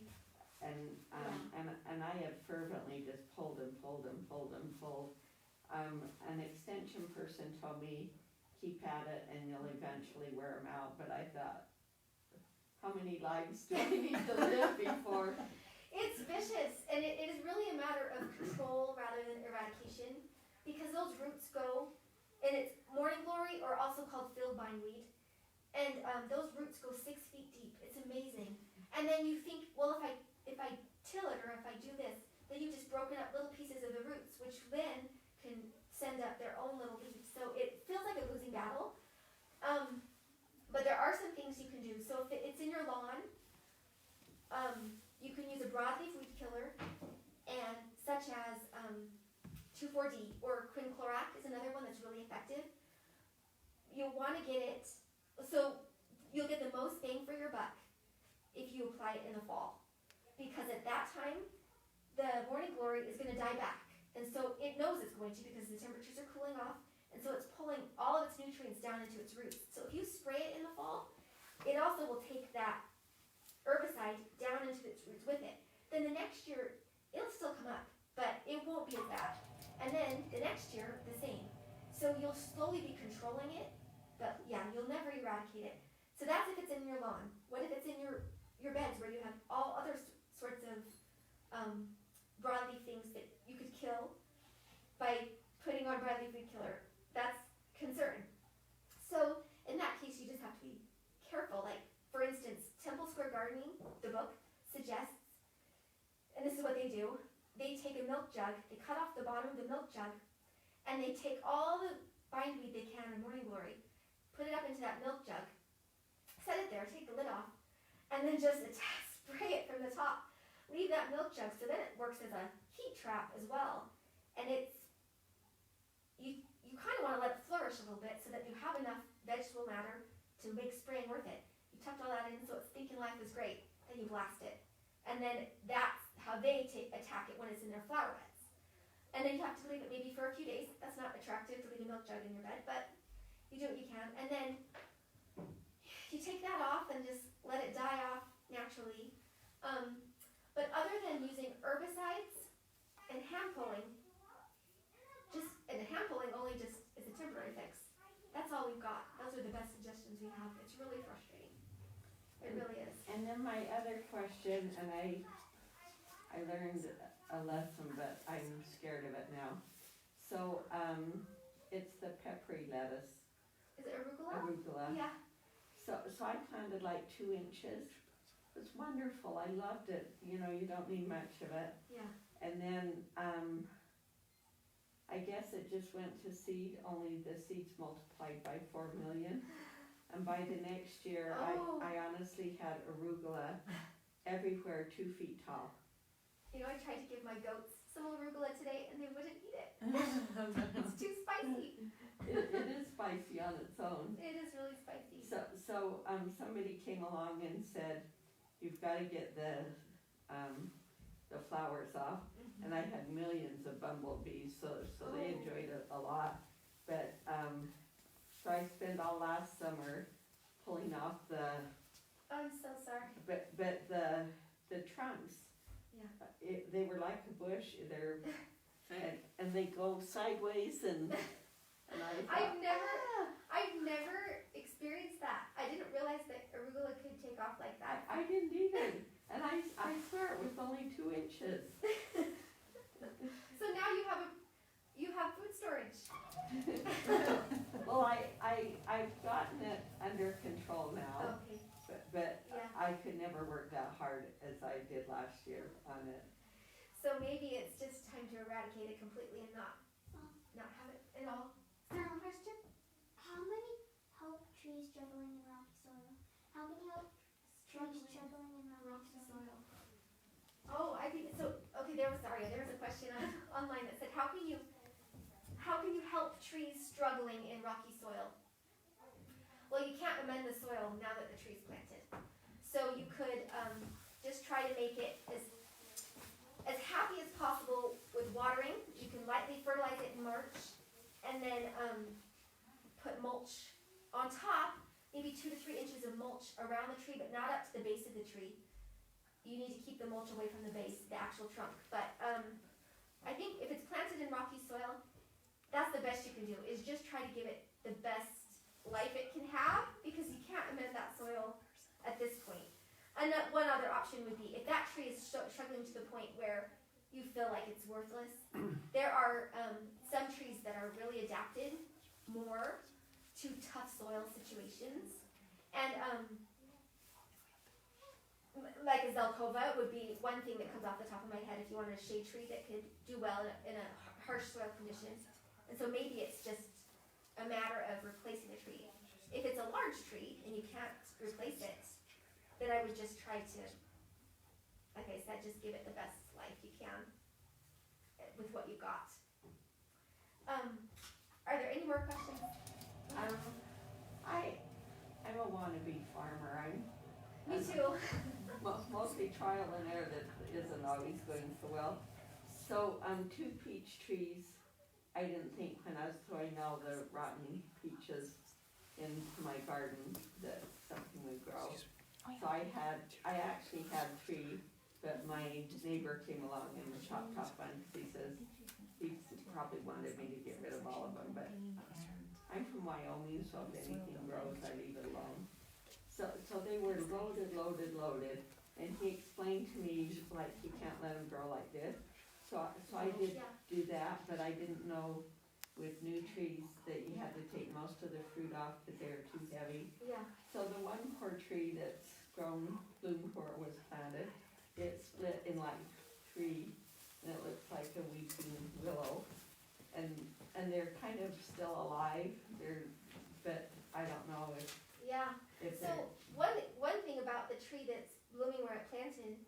[SPEAKER 6] and I had fervently just pulled and pulled and pulled and pulled. An extension person told me, keep at it and you'll eventually wear them out, but I thought, how many lives do I need to live before?
[SPEAKER 1] It's vicious, and it is really a matter of control rather than eradication, because those roots go, and it's morning glory, or also called field bindweed, and those roots go 6 feet deep. It's amazing. And then you think, well, if I till it or if I do this, then you've just broken up little pieces of the roots, which then can send up their own little leaves. So it feels like a losing battle. But there are some things you can do. So if it's in your lawn, you can use a broadleaf weed killer, and such as 2,4-D or quinclorac is another one that's really effective. You'll want to get it, so you'll get the most bang for your buck if you apply it in the fall, because at that time the morning glory is going to die back, and so it knows it's going to because the temperatures are cooling off, and so it's pulling all of its nutrients down into its roots. So if you spray it in the fall, it also will take that herbicide down into its roots with it. Then the next year it'll still come up, but it won't be as bad, and then the next year the same. So you'll slowly be controlling it, but yeah, you'll never eradicate it. So that's if it's in your lawn. What if it's in your beds where you have all other sorts of broadleaf things that you could kill by putting on broadleaf weed killer? That's concern. So in that case, you just have to be careful. Like, for instance, Temple Square Gardening, the book, suggests, and this is what they do, they take a milk jug, they cut off the bottom of the milk jug, and they take all the bindweed they can in morning glory, put it up into that milk jug, set it there, take the lid off, and then just spray it from the top. Leave that milk jug, so then it works as a heat trap as well. And it's, you kind of want to let it flourish a little bit so that you have enough vegetable matter to make spraying worth it. You tucked all that in so it's thinking life is great, then you blast it. And then that's how they attack it when it's in their flower beds. And then you have to leave it maybe for a few days. That's not attractive to leave a milk jug in your bed, but you do what you can. And then you take that off and just let it die off naturally. But other than using herbicides and hand pulling, and the hand pulling only just is a temporary fix. That's all we've got. Those are the best suggestions we have. It's really frustrating. It really is.
[SPEAKER 6] And then my other question, and I learned a lesson, but I'm scared of it now. So, it's the peppery lettuce,
[SPEAKER 1] Is it arugula?
[SPEAKER 6] arugula.
[SPEAKER 1] Yeah.
[SPEAKER 6] So I planted like 2 inches. It was wonderful. I loved it. You know, you don't need much of it.
[SPEAKER 1] Yeah.
[SPEAKER 6] And then, I guess it just went to seed, only the seeds multiplied by 4 million. And by the next year,
[SPEAKER 1] Oh.
[SPEAKER 6] I honestly had arugula everywhere 2 feet tall.
[SPEAKER 1] You know, I tried to give my goats some arugula today, and they wouldn't eat it. It's too spicy.
[SPEAKER 6] It is spicy on its own.
[SPEAKER 1] It is really spicy.
[SPEAKER 6] So somebody came along and said, you've got to get the flowers off. And I had millions of bumblebees, so they enjoyed it a lot. But, so I spent all last summer pulling off
[SPEAKER 1] I'm so sorry.
[SPEAKER 6] but the trunks.
[SPEAKER 1] Yeah.
[SPEAKER 6] They were like a bush, and they go sideways and I thought,
[SPEAKER 1] I've never experienced that. I didn't realize that arugula could take off like that.
[SPEAKER 6] I didn't either. And I swear it was only 2 inches.
[SPEAKER 1] So now you have food storage.
[SPEAKER 6] Well, I've gotten it under control now,
[SPEAKER 1] Okay.
[SPEAKER 6] but
[SPEAKER 1] Yeah.
[SPEAKER 6] I could never work that hard as I did last year on it.
[SPEAKER 1] So maybe it's just time to eradicate it completely and not have it at all. Is there a question?
[SPEAKER 4] How many help trees struggling in rocky soil? How can you help trees struggling in rocky soil?
[SPEAKER 1] Oh, I think so. Okay, there was a question online that said, how can you help trees struggling in rocky soil? Well, you can't amend the soil now that the tree's planted. So you could just try to make it as happy as possible with watering. You can lightly fertilize it in March, and then put mulch on top, maybe 2 to 3 inches of mulch around the tree, but not up to the base of the tree. You need to keep the mulch away from the base, the actual trunk. But I think if it's planted in rocky soil, that's the best you can do, is just try to give it the best life it can have, because you can't amend that soil at this point. And one other option would be, if that tree is struggling to the point where you feel like it's worthless, there are some trees that are really adapted more to tough soil situations. And like a Zelkova would be one thing that comes off the top of my head if you wanted a shade tree that could do well in a harsh soil conditions. And so maybe it's just a matter of replacing the tree. If it's a large tree and you can't replace it, then I would just try to, like I said, just give it the best life you can with what you got. Are there any more questions?
[SPEAKER 6] I'm a wannabe farmer.
[SPEAKER 1] Me too.
[SPEAKER 6] Mostly trial and error that isn't always going so well. So 2 peach trees, I didn't think when I was throwing all the rotten peaches into my garden that something would grow. So I actually had 3, but my neighbor came along and chopped off one because he says he probably wanted me to get rid of all of them, but I'm from Wyoming, so if anything grows, I leave it alone. So they were loaded, and he explained to me, like, you can't let them grow like this. So I did do that, but I didn't know with new trees that you had to take most of the fruit off because they're too heavy.
[SPEAKER 1] Yeah.
[SPEAKER 6] So the one poor tree that's bloomed before it was planted, it split in like 3, and it looks like a weeping willow. And they're kind of still alive, but I don't know if
[SPEAKER 1] So
[SPEAKER 6] they're,
[SPEAKER 1] one thing about the tree that's blooming where it planted,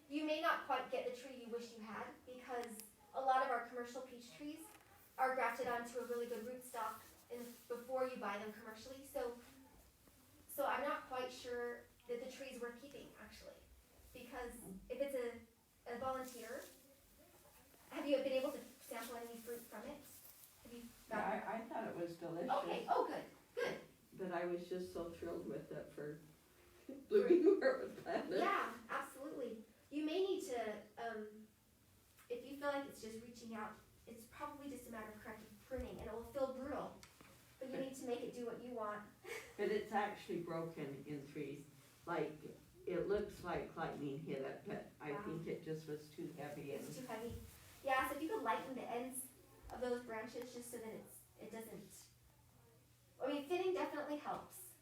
[SPEAKER 1] you may not quite get the tree you wish you had, because a lot of our commercial peach trees are grafted onto a really good rootstock before you buy them commercially. So I'm not quite sure that the trees were keeping, actually. because if it's a volunteer, have you been able to sample any fruit from it? Have you
[SPEAKER 6] Yeah, I thought it was delicious.
[SPEAKER 1] Okay, oh, good, good.
[SPEAKER 6] But I was just so thrilled with it for blooming where it was planted.
[SPEAKER 1] Yeah, absolutely. You may need to, if you feel like it's just reaching out, it's probably just a matter of corrective pruning, and it will feel brutal. But you need to make it do what you want.
[SPEAKER 6] But it's actually broken in three. Like, it looks like lightning hit it, but I
[SPEAKER 1] Wow.
[SPEAKER 6] think it just was too heavy.
[SPEAKER 1] It's too heavy. Yeah, so if you could lighten the ends of those branches just so that it doesn't, I mean, thinning definitely helps,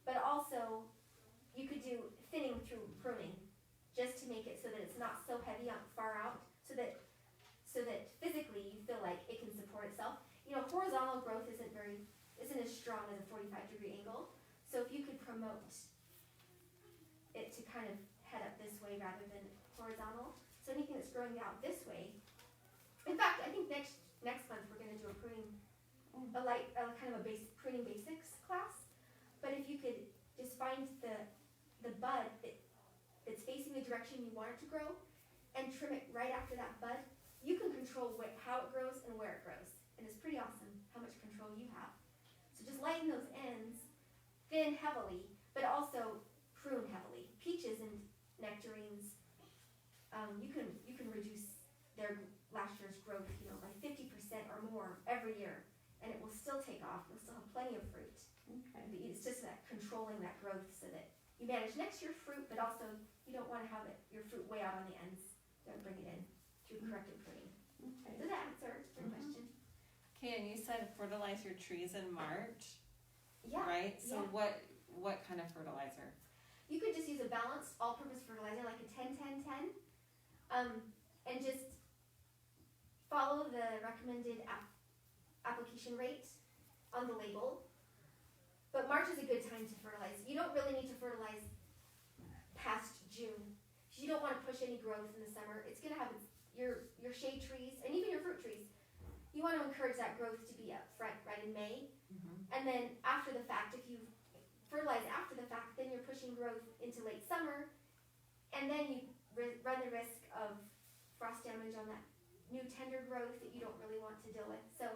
[SPEAKER 1] but also you could do thinning through pruning just to make it so that it's not so heavy on far out, so that physically you feel like it can support itself. You know, horizontal growth isn't as strong as a 45-degree angle, so if you could promote it to kind of head up this way rather than horizontal, so anything that's growing out this way. In fact, I think next month we're going to do a pruning, kind of a pruning basics class. But if you could just find the bud that's facing the direction you want it to grow, and trim it right after that bud, you can control how it grows and where it grows, and it's pretty awesome how much control you have. So just lighten those ends, thin heavily, but also prune heavily. Peaches and nectarines, you can reduce their last year's growth, by 50% or more every year, and it will still take off. You'll still have plenty of fruit.
[SPEAKER 6] Okay.
[SPEAKER 1] But it's just that controlling that growth so that you manage next year's fruit, but also you don't want to have your fruit way out on the ends. Don't bring it in through corrective pruning.
[SPEAKER 6] Okay.
[SPEAKER 1] Does that answer your question?
[SPEAKER 2] Okay, and you said fertilize your trees in March,
[SPEAKER 1] Yeah.
[SPEAKER 2] right? So
[SPEAKER 1] yeah.
[SPEAKER 2] what kind of fertilizer?
[SPEAKER 1] You could just use a balanced all-purpose fertilizer like a 10-10-10, and just follow the recommended application rate on the label. But March is a good time to fertilize. You don't really need to fertilize past June. You don't want to push any growth in the summer. It's going to have your shade trees and even your fruit trees. You want to encourage that growth to be up front right in May.
[SPEAKER 2] Mm-hmm.
[SPEAKER 1] And then after the fact, if you fertilize after the fact, then you're pushing growth into late summer, and then you run the risk of frost damage on that new tender growth that you don't really want to deal with. So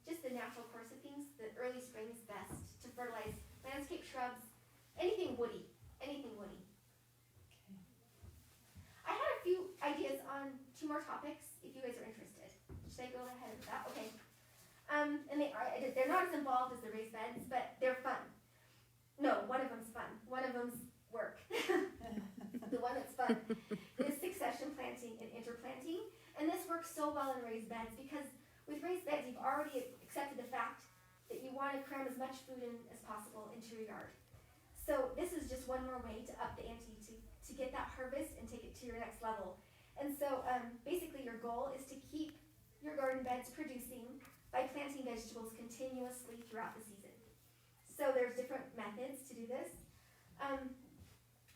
[SPEAKER 1] just the natural course of things, the early spring is best to fertilize landscape shrubs, anything woody, anything woody.
[SPEAKER 2] Okay.
[SPEAKER 1] I had a few ideas on 2 more topics if you guys are interested. Should I go ahead with that? Okay. And they're not as involved as the raised beds, but they're fun. No, one of them's fun. One of them's work. The one that's fun is succession planting and interplanting. And this works so well in raised beds because with raised beds, you've already accepted the fact that you want to cram as much food in as possible into your yard. So this is just one more way to up the ante to get that harvest and take it to your next level. And so basically your goal is to keep your garden beds producing by planting vegetables continuously throughout the season. So there's different methods to do this.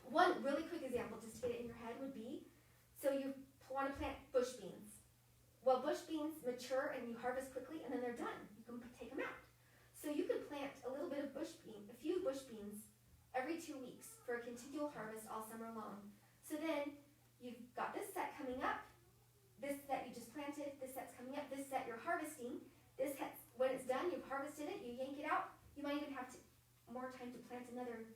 [SPEAKER 1] One really quick example, just to get it in your head, would be, so you want to plant bush beans. Well, bush beans mature and you harvest quickly and then they're done. You can take them out. So you could plant a little bit of a few bush beans every 2 weeks for a continual harvest all summer long. So then you've got this set coming up, this set you just planted, this set's coming up, this set you're harvesting, this set, when it's done, you've harvested it, you yank it out, you might even have more time to plant another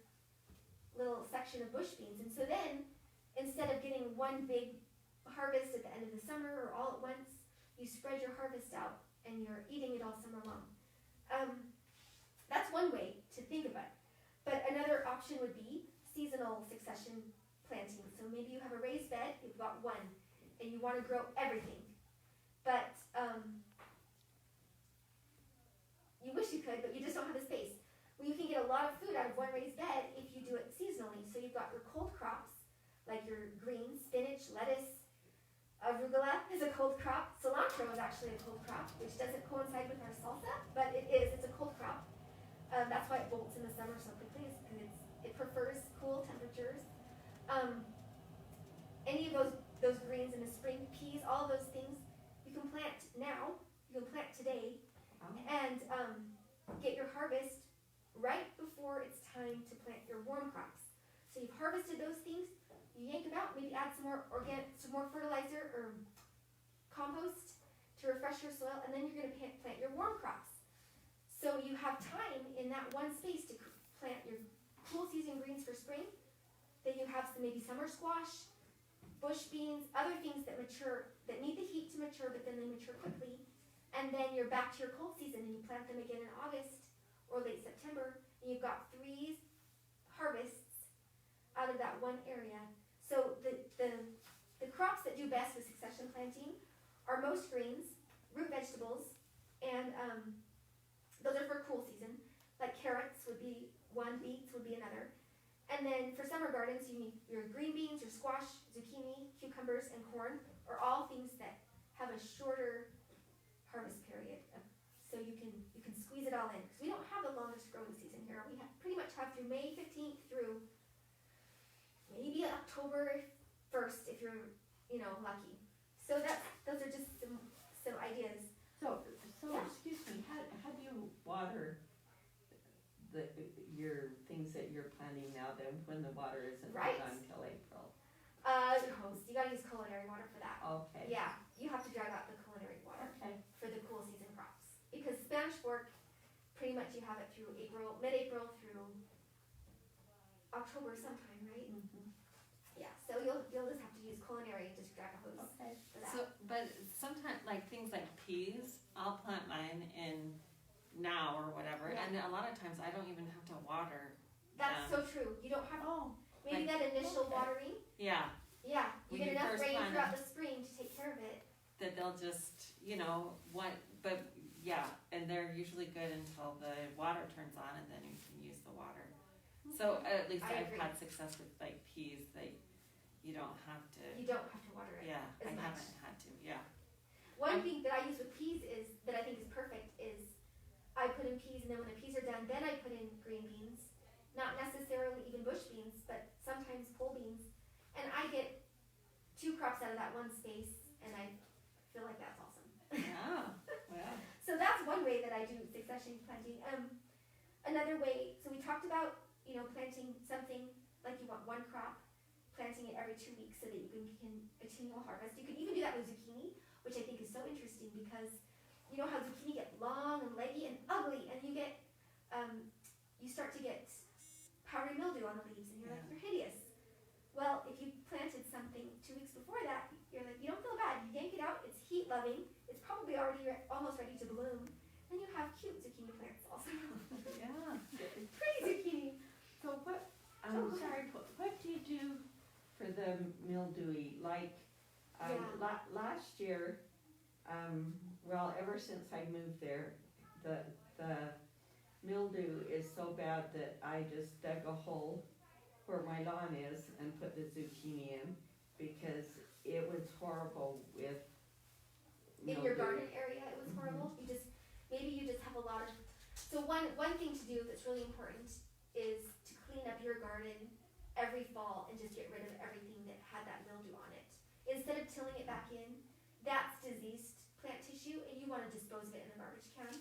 [SPEAKER 1] little section of bush beans. And so then, instead of getting one big harvest at the end of the summer or all at once, you spread your harvest out and you're eating it all summer long. That's one way to think about it. But another option would be seasonal succession planting. So maybe you have a raised bed, you've got one, and you want to grow everything. But you wish you could, but you just don't have the space. Well, you can get a lot of food out of one raised bed if you do it seasonally. So you've got your cold crops, like your greens, spinach, lettuce. Arugula is a cold crop. Cilantro is actually a cold crop, which doesn't coincide with our salsa, but it is. It's a cold crop. That's why it bolts in the summer so quickly, is because it prefers cool temperatures. Any of those greens in the spring, peas, all of those things, you can plant now. You can plant today, and get your harvest right before it's time to plant your warm crops. So you've harvested those things, you yank them out, maybe add some more fertilizer or compost to refresh your soil, and then you're going to plant your warm crops. So you have time in that one space to plant your cool season greens for spring. Then you have some maybe summer squash, bush beans, other things that mature, that need the heat to mature, but then they mature quickly. And then you're back to your cold season and you plant them again in August or late September, and you've got 3 harvests out of that one area. So the crops that do best with succession planting are most greens, root vegetables, and those are for cool season. Like carrots would be one, beets would be another. And then for summer gardens, you need your green beans, your squash, zucchini, cucumbers, and corn are all things that have a shorter harvest period. So you can squeeze it all in. Because we don't have the longest growing season here. We pretty much have through May 15th through maybe October 1st if you're, lucky. So those are just some ideas.
[SPEAKER 6] So
[SPEAKER 1] Yeah.
[SPEAKER 6] excuse me, how do you water your things that you're planting now then when the water isn't
[SPEAKER 1] Right.
[SPEAKER 6] done until April?
[SPEAKER 1] You gotta use culinary water for that.
[SPEAKER 6] Okay.
[SPEAKER 1] Yeah, you have to drive out the culinary water
[SPEAKER 6] Okay.
[SPEAKER 1] for the cool season crops. Because Spanish fork, pretty much you have it through mid-April through October sometime, right?
[SPEAKER 6] Mm-hmm.
[SPEAKER 1] Yeah, so you'll just have to use culinary and just grab a hose
[SPEAKER 6] Okay.
[SPEAKER 1] for that.
[SPEAKER 2] So, but sometimes, like things like peas, I'll plant mine in now or whatever,
[SPEAKER 1] Yeah.
[SPEAKER 2] and a lot of times I don't even have to water
[SPEAKER 1] That's
[SPEAKER 2] them.
[SPEAKER 1] so true. You don't have,
[SPEAKER 6] Oh,
[SPEAKER 1] maybe
[SPEAKER 2] like-
[SPEAKER 1] that initial
[SPEAKER 6] okay.
[SPEAKER 1] watering,
[SPEAKER 2] Yeah,
[SPEAKER 1] yeah, you
[SPEAKER 2] When
[SPEAKER 1] get
[SPEAKER 2] you
[SPEAKER 1] enough
[SPEAKER 2] first
[SPEAKER 1] rain
[SPEAKER 2] plant
[SPEAKER 1] throughout
[SPEAKER 2] them.
[SPEAKER 1] the spring to take care of it.
[SPEAKER 2] that they'll just, but yeah, and they're usually good until the water turns on and then you can use the water. So at least
[SPEAKER 1] I
[SPEAKER 2] I've
[SPEAKER 1] agree.
[SPEAKER 2] had success with like peas, you don't have to,
[SPEAKER 1] You don't have to water it.
[SPEAKER 2] yeah,
[SPEAKER 1] as
[SPEAKER 2] I
[SPEAKER 1] much.
[SPEAKER 2] haven't had to, yeah.
[SPEAKER 1] One thing that I use with peas that I think is perfect is I put in peas, and then when the peas are done, then I put in green beans. Not necessarily even bush beans, but sometimes pole beans. And I get 2 crops out of that one space, and I feel like that's awesome.
[SPEAKER 2] Yeah, well,
[SPEAKER 1] So that's one way that I do succession planting. Another way, so we talked about, planting something like you want one crop, planting it every 2 weeks so that you can continual harvest. You can even do that with zucchini, which I think is so interesting because you know how zucchini get long and leggy and ugly, and you start to get powdery mildew on the leaves, and you're like,
[SPEAKER 2] Yeah.
[SPEAKER 1] you're hideous. Well, if you planted something 2 weeks before that, you're like, you don't feel bad. You yank it out, it's heat loving, it's probably already almost ready to bloom, and you have cute zucchini plants also.
[SPEAKER 2] yeah.
[SPEAKER 1] Pretty zucchini.
[SPEAKER 6] So what,
[SPEAKER 1] Oh,
[SPEAKER 6] sorry, what do you do for the mildewy? Like,
[SPEAKER 1] Yeah.
[SPEAKER 6] last year, ever since I moved there, the mildew is so bad that I just dug a hole where my lawn is and put the zucchini in because it was horrible with
[SPEAKER 1] In
[SPEAKER 6] mildew.
[SPEAKER 1] your garden area, it was horrible. Maybe you just have a lot of. So one thing to do that's really important is to clean up your garden every fall and just get rid of everything that had that mildew on it. Instead of tilling it back in, that's diseased plant tissue, and you want to dispose of it in the garbage can.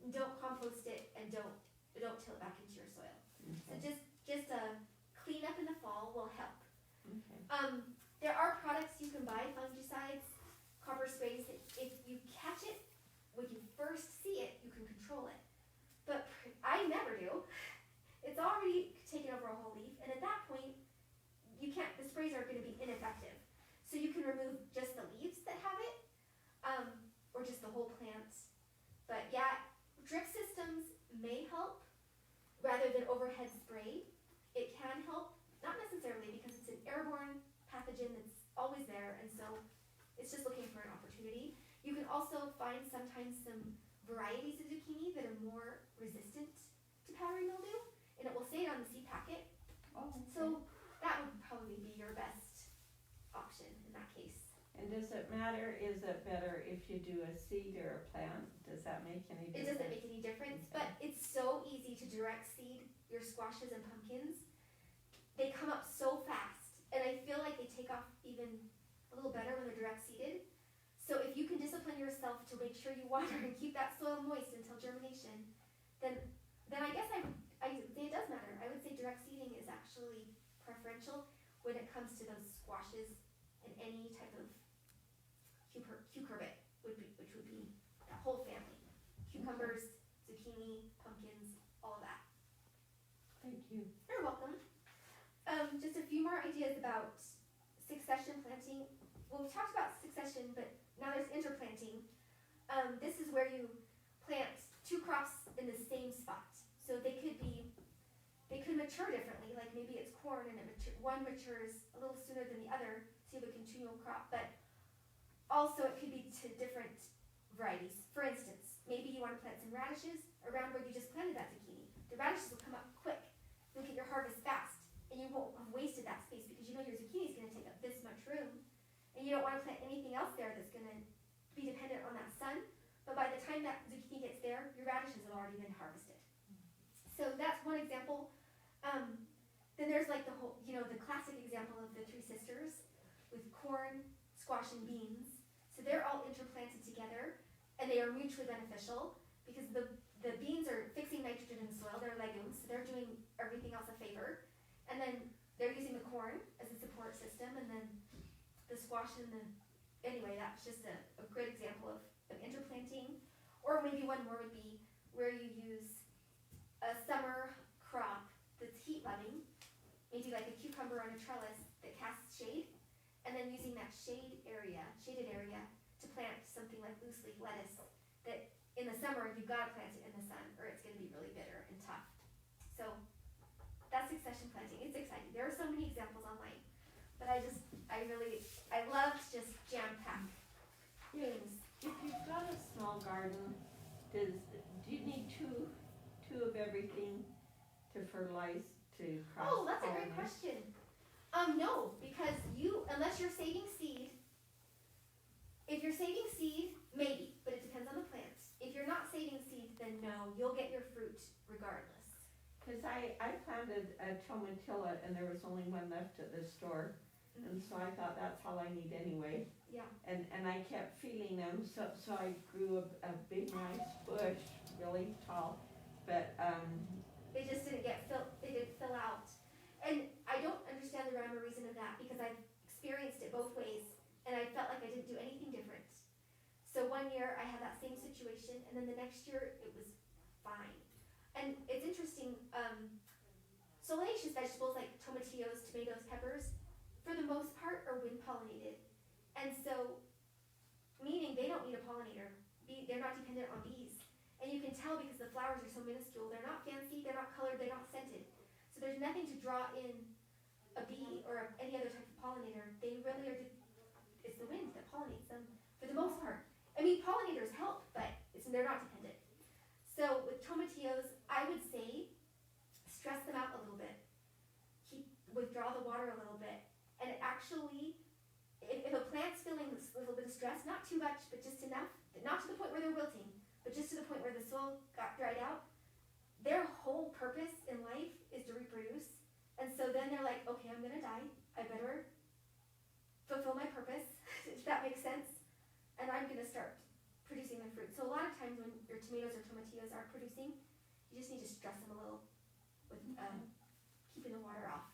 [SPEAKER 1] And don't compost it, and don't till it back into your soil. So
[SPEAKER 6] Okay.
[SPEAKER 1] just clean up in the fall will help.
[SPEAKER 6] Okay.
[SPEAKER 1] There are products you can buy, fungicides, copper sprays, that if you catch it, when you first see it, you can control it. But I never do. It's already taken over a whole leaf, and at that point, the sprays are going to be ineffective. So you can remove just the leaves that have it, or just the whole plant. But yeah, drip systems may help rather than overhead spray. It can help, not necessarily because it's an airborne pathogen that's always there, and so it's just looking for an opportunity. You can also find sometimes some varieties of zucchini that are more resistant to powdery mildew, and it will say it on the seed packet.
[SPEAKER 6] Oh, okay.
[SPEAKER 1] So that would probably be your best option in that case.
[SPEAKER 6] And does it matter, is it better if you do a seed or a plant? Does that make any
[SPEAKER 1] It
[SPEAKER 6] difference?
[SPEAKER 1] doesn't make any difference, but it's so easy to direct seed your squashes and pumpkins. They come up so fast, and I feel like they take off even a little better when they're direct seeded. So if you can discipline yourself to make sure you water and keep that soil moist until germination, then I guess I say it does matter. I would say direct seeding is actually preferential. when it comes to those squashes and any type of cucurbit, which would be that whole family. Cucumbers, zucchini, pumpkins, all of that.
[SPEAKER 6] Thank you.
[SPEAKER 1] You're welcome. Just a few more ideas about succession planting. Well, we talked about succession, but now there's interplanting. This is where you plant two crops in the same spot. So they could mature differently. Like maybe it's corn and one matures a little sooner than the other, so you have a continual crop. But also it could be to different varieties. For instance, maybe you want to plant some radishes around where you just planted that zucchini. The radishes will come up quick. You'll get your harvest fast, and you won't have wasted that space because you know your zucchini is going to take up this much room, and you don't want to plant anything else there that's going to be dependent on that sun. But by the time that zucchini gets there, your radishes have already been harvested. So that's one example. Then there's like the whole, the classic example of the three sisters with corn, squash, and beans. So they're all interplanted together, and they are mutually beneficial because the beans are fixing nitrogen in the soil. They're legumes, so they're doing everything else a favor. And then they're using the corn as a support system, and then the squash anyway, that's just a great example of interplanting. Or maybe one more would be where you use a summer crop that's heat loving, maybe like a cucumber on a trellis that casts shade, and then using that shaded area to plant something like loose leaf lettuce that in the summer you've got to plant it in the sun or it's going to be really bitter and tough. So that's succession planting. It's exciting. There are so many examples online, but I love to just jam-pack things.
[SPEAKER 6] If you've got a small garden, do you need two of everything to fertilize to cross?
[SPEAKER 1] Oh, that's a great question. No, because unless you're saving seed, if you're saving seed, maybe, but it depends on the plants. If you're not saving seed, then no, you'll get your fruit regardless.
[SPEAKER 6] Because I planted a tomatilla and there was only one left at the store, and so I thought that's all I need anyway.
[SPEAKER 1] Yeah.
[SPEAKER 6] And I kept feeding them, so I grew a big nice bush, really tall, but
[SPEAKER 1] They just didn't they didn't fill out. And I don't understand the rhyme or reason of that because I've experienced it both ways and I felt like I didn't do anything different. So one year I had that same situation and then the next year it was fine. And it's interesting, solanaceous vegetables like tomatillos, tomatoes, peppers, for the most part are wind pollinated. And so, meaning they don't need a pollinator. They're not dependent on bees. And you can tell because the flowers are so minuscule. They're not fancy, they're not colored, they're not scented. So there's nothing to draw in a bee or any other type of pollinator. They really are, it's the wind that pollinates them for the most part. I mean, pollinators help, but they're not dependent. So with tomatillos, I would say stress them out a little bit. Withdraw the water a little bit. And actually, if a plant's feeling a little bit of stress, not too much, but just enough, not to the point where they're wilting, but just to the point where the soil got dried out, their whole purpose in life is to reproduce. And so then they're like, okay, I'm gonna die. I better fulfill my purpose, if that makes sense. And I'm gonna start producing the fruit. So a lot of times when your tomatoes or tomatillos aren't producing, you just need to stress them a little with keeping the water off.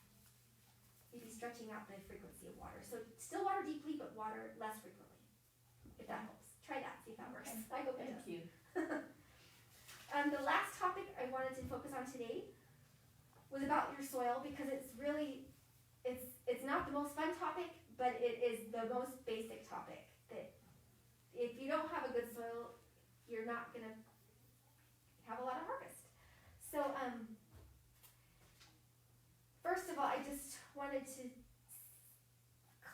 [SPEAKER 1] Maybe stretching out the frequency of water. So still water deeply, but water less frequently, if that helps. Try that, see if that works. I hope it does.
[SPEAKER 6] thank you.
[SPEAKER 1] The last topic I wanted to focus on today was about your soil because it's really, it's not the most fun topic, but it is the most basic topic. That if you don't have a good soil, you're not gonna have a lot of harvest. So, first of all, I just wanted to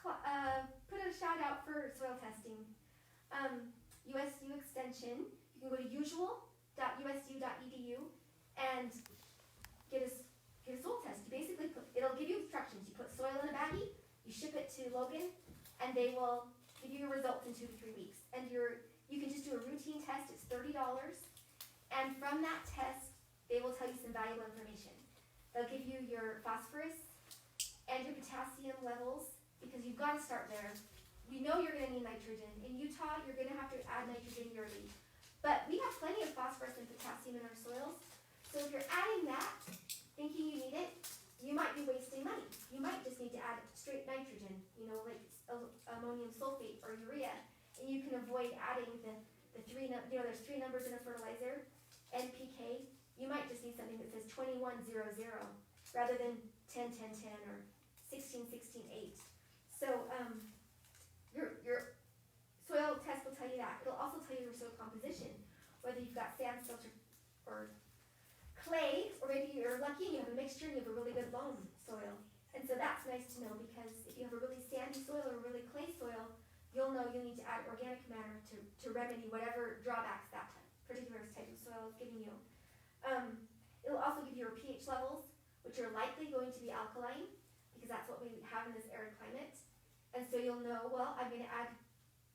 [SPEAKER 1] put a shout out for soil testing. USU Extension, you can go to usual.usdu.edu and get a soil test. You basically it'll give you instructions. You put soil in a baggie, you ship it to Logan, and they will give you your results in 2 to 3 weeks. And you can just do a routine test. It's $30, and from that test, they will tell you some valuable information. They'll give you your phosphorus and your potassium levels because you've got to start there. You know you're going to need nitrogen. In Utah, you're going to have to add nitrogen yearly. But we have plenty of phosphorus and potassium in our soils. So if you're adding that, thinking you need it, you might be wasting money. You might just need to add ammonium sulfate or urea, and you can avoid adding the three, there's three numbers in a fertilizer, NPK. You might just need something that says 2100 rather than 10-10-10 or 16-16-8. So your soil test will tell you that. It'll also tell you your soil composition, whether you've got sand, silt, or clay, or maybe you're lucky and you have a mixture and you have a really good loam soil. And so that's nice to know, because if you have a really sandy soil or a really clay soil, you'll know you need to add organic matter to remedy whatever drawbacks that particular type of soil is giving you. It'll also give you your pH levels, which are likely going to be alkaline, because that's what we have in this arid climate. And so you'll know, well, I'm going to add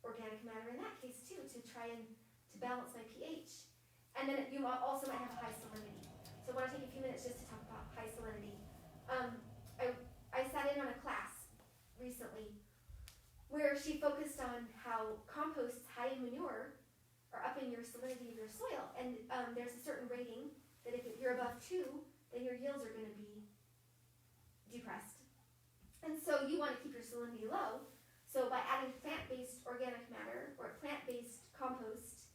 [SPEAKER 1] organic matter in that case too, to try and to balance my pH. And then you also might have high salinity. So I want to take a few minutes just to talk about high salinity. I sat in on a class recently where she focused on how composts high in manure are upping your salinity of your soil. And there's a certain rating that if you're above 2, then your yields are going to be depressed. And so you want to keep your salinity low. So by adding plant-based organic matter or plant-based compost,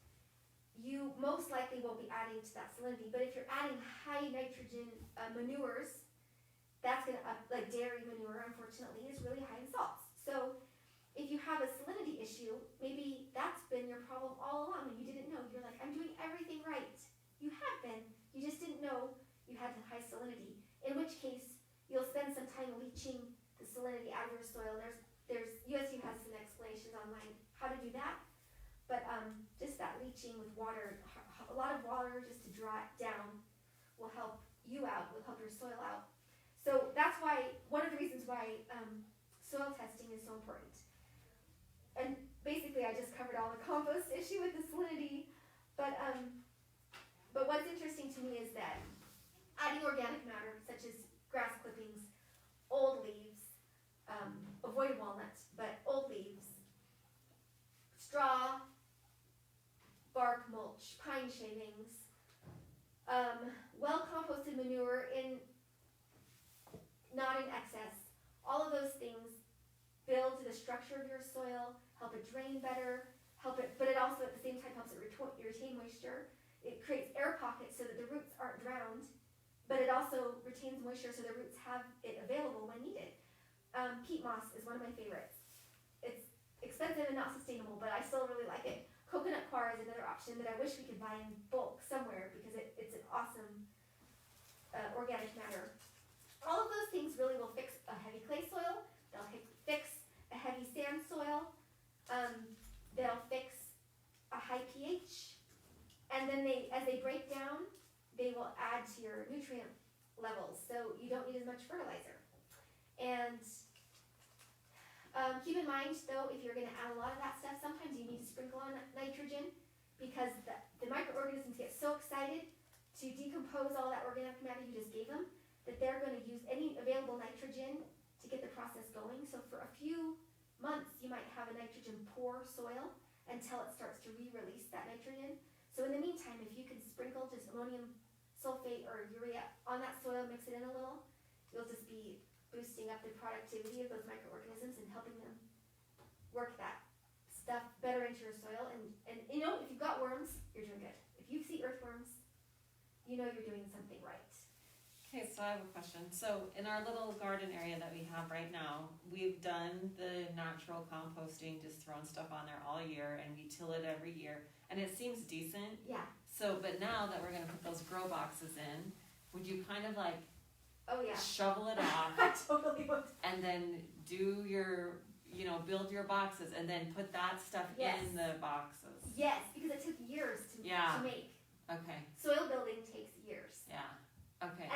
[SPEAKER 1] you most likely won't be adding to that salinity. But if you're adding high nitrogen manures, that's going to up, like dairy manure, unfortunately, is really high in salts. So if you have a salinity issue, maybe that's been your problem all along and you didn't know. You're like, I'm doing everything right. You have been. You just didn't know you had the high salinity. In which case, you'll spend some time leaching the salinity out of your soil. There's USU has some explanations online how to do that. But just that leaching with water, a lot of water just to draw it down will help you out, will help your soil out. So that's why, one of the reasons why soil testing is so important. And basically I just covered all the compost issue with the salinity, but what's interesting to me is that adding organic matter, such as grass clippings, old leaves, avoid walnuts, but old leaves, straw, bark mulch, pine shavings, well-composted manure not in excess. All of those things build the structure of your soil, help it drain better, but it also at the same time helps it retain moisture. It creates air pockets so that the roots aren't drowned, but it also retains moisture so the roots have it available when needed. Peat moss is one of my favorites. It's expensive and not sustainable, but I still really like it. Coconut coir is another option that I wish we could buy in bulk somewhere, because it's an awesome organic matter. All of those things really will fix a heavy clay soil. They'll fix a heavy sand soil. They'll fix a high pH. And then as they break down, they will add to your nutrient levels, so you don't need as much fertilizer. And keep in mind, though, if you're going to add a lot of that stuff, sometimes you need to sprinkle on nitrogen, because the microorganisms get so excited to decompose all that organic matter you just gave them that they're going to use any available nitrogen to get the process going. So for a few months, you might have a nitrogen-poor soil until it starts to re-release that nitrogen. So in the meantime, if you can sprinkle just ammonium sulfate or urea on that soil, mix it in a little, you'll just be boosting up the productivity of those microorganisms and helping them work that stuff better into your soil. And if you've got worms, you're doing good. If you see earthworms, you know you're doing something right.
[SPEAKER 2] Okay, so I have a question. So in our little garden area that we have right now, we've done the natural composting, just throwing stuff on there all year, and we till it every year, and it seems decent.
[SPEAKER 1] Yeah.
[SPEAKER 2] So, but now that we're gonna put those grow boxes in, would you kind of like
[SPEAKER 1] Oh yeah.
[SPEAKER 2] shovel it off
[SPEAKER 1] I totally would.
[SPEAKER 2] and then do your, build your boxes and then put that stuff
[SPEAKER 1] Yes.
[SPEAKER 2] in the boxes?
[SPEAKER 1] Yes, because it took years to make.
[SPEAKER 2] Okay,
[SPEAKER 1] Soil building takes years.
[SPEAKER 2] yeah, okay.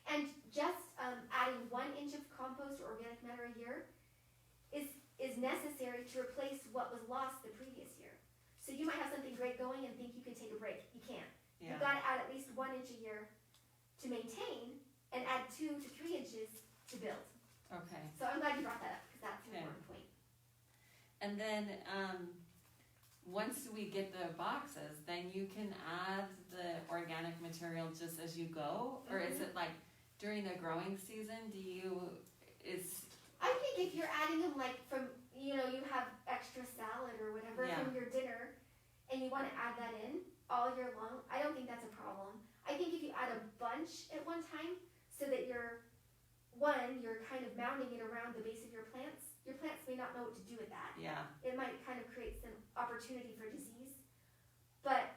[SPEAKER 1] And just adding 1 inch of compost or organic matter a year is necessary to replace what was lost the previous year. So you might have something great going and think you can take a break. You can't.
[SPEAKER 2] Yeah.
[SPEAKER 1] You've got to add at least 1 inch a year to maintain, and add 2 to 3 inches to build.
[SPEAKER 2] Okay.
[SPEAKER 1] So I'm glad you brought that up, because that's an
[SPEAKER 2] Okay.
[SPEAKER 1] important point.
[SPEAKER 2] And then once we get the boxes, then you can add the organic material just as you go, or is it like during the growing season?
[SPEAKER 1] I think if you're adding them like from, you know, you have extra salad or whatever
[SPEAKER 2] Yeah.
[SPEAKER 1] from your dinner and you want to add that in all year long, I don't think that's a problem. I think if you add a bunch at one time so that you're kind of mounding it around the base of your plants may not know what to do with that.
[SPEAKER 2] Yeah.
[SPEAKER 1] It might kind of create some opportunity for disease. But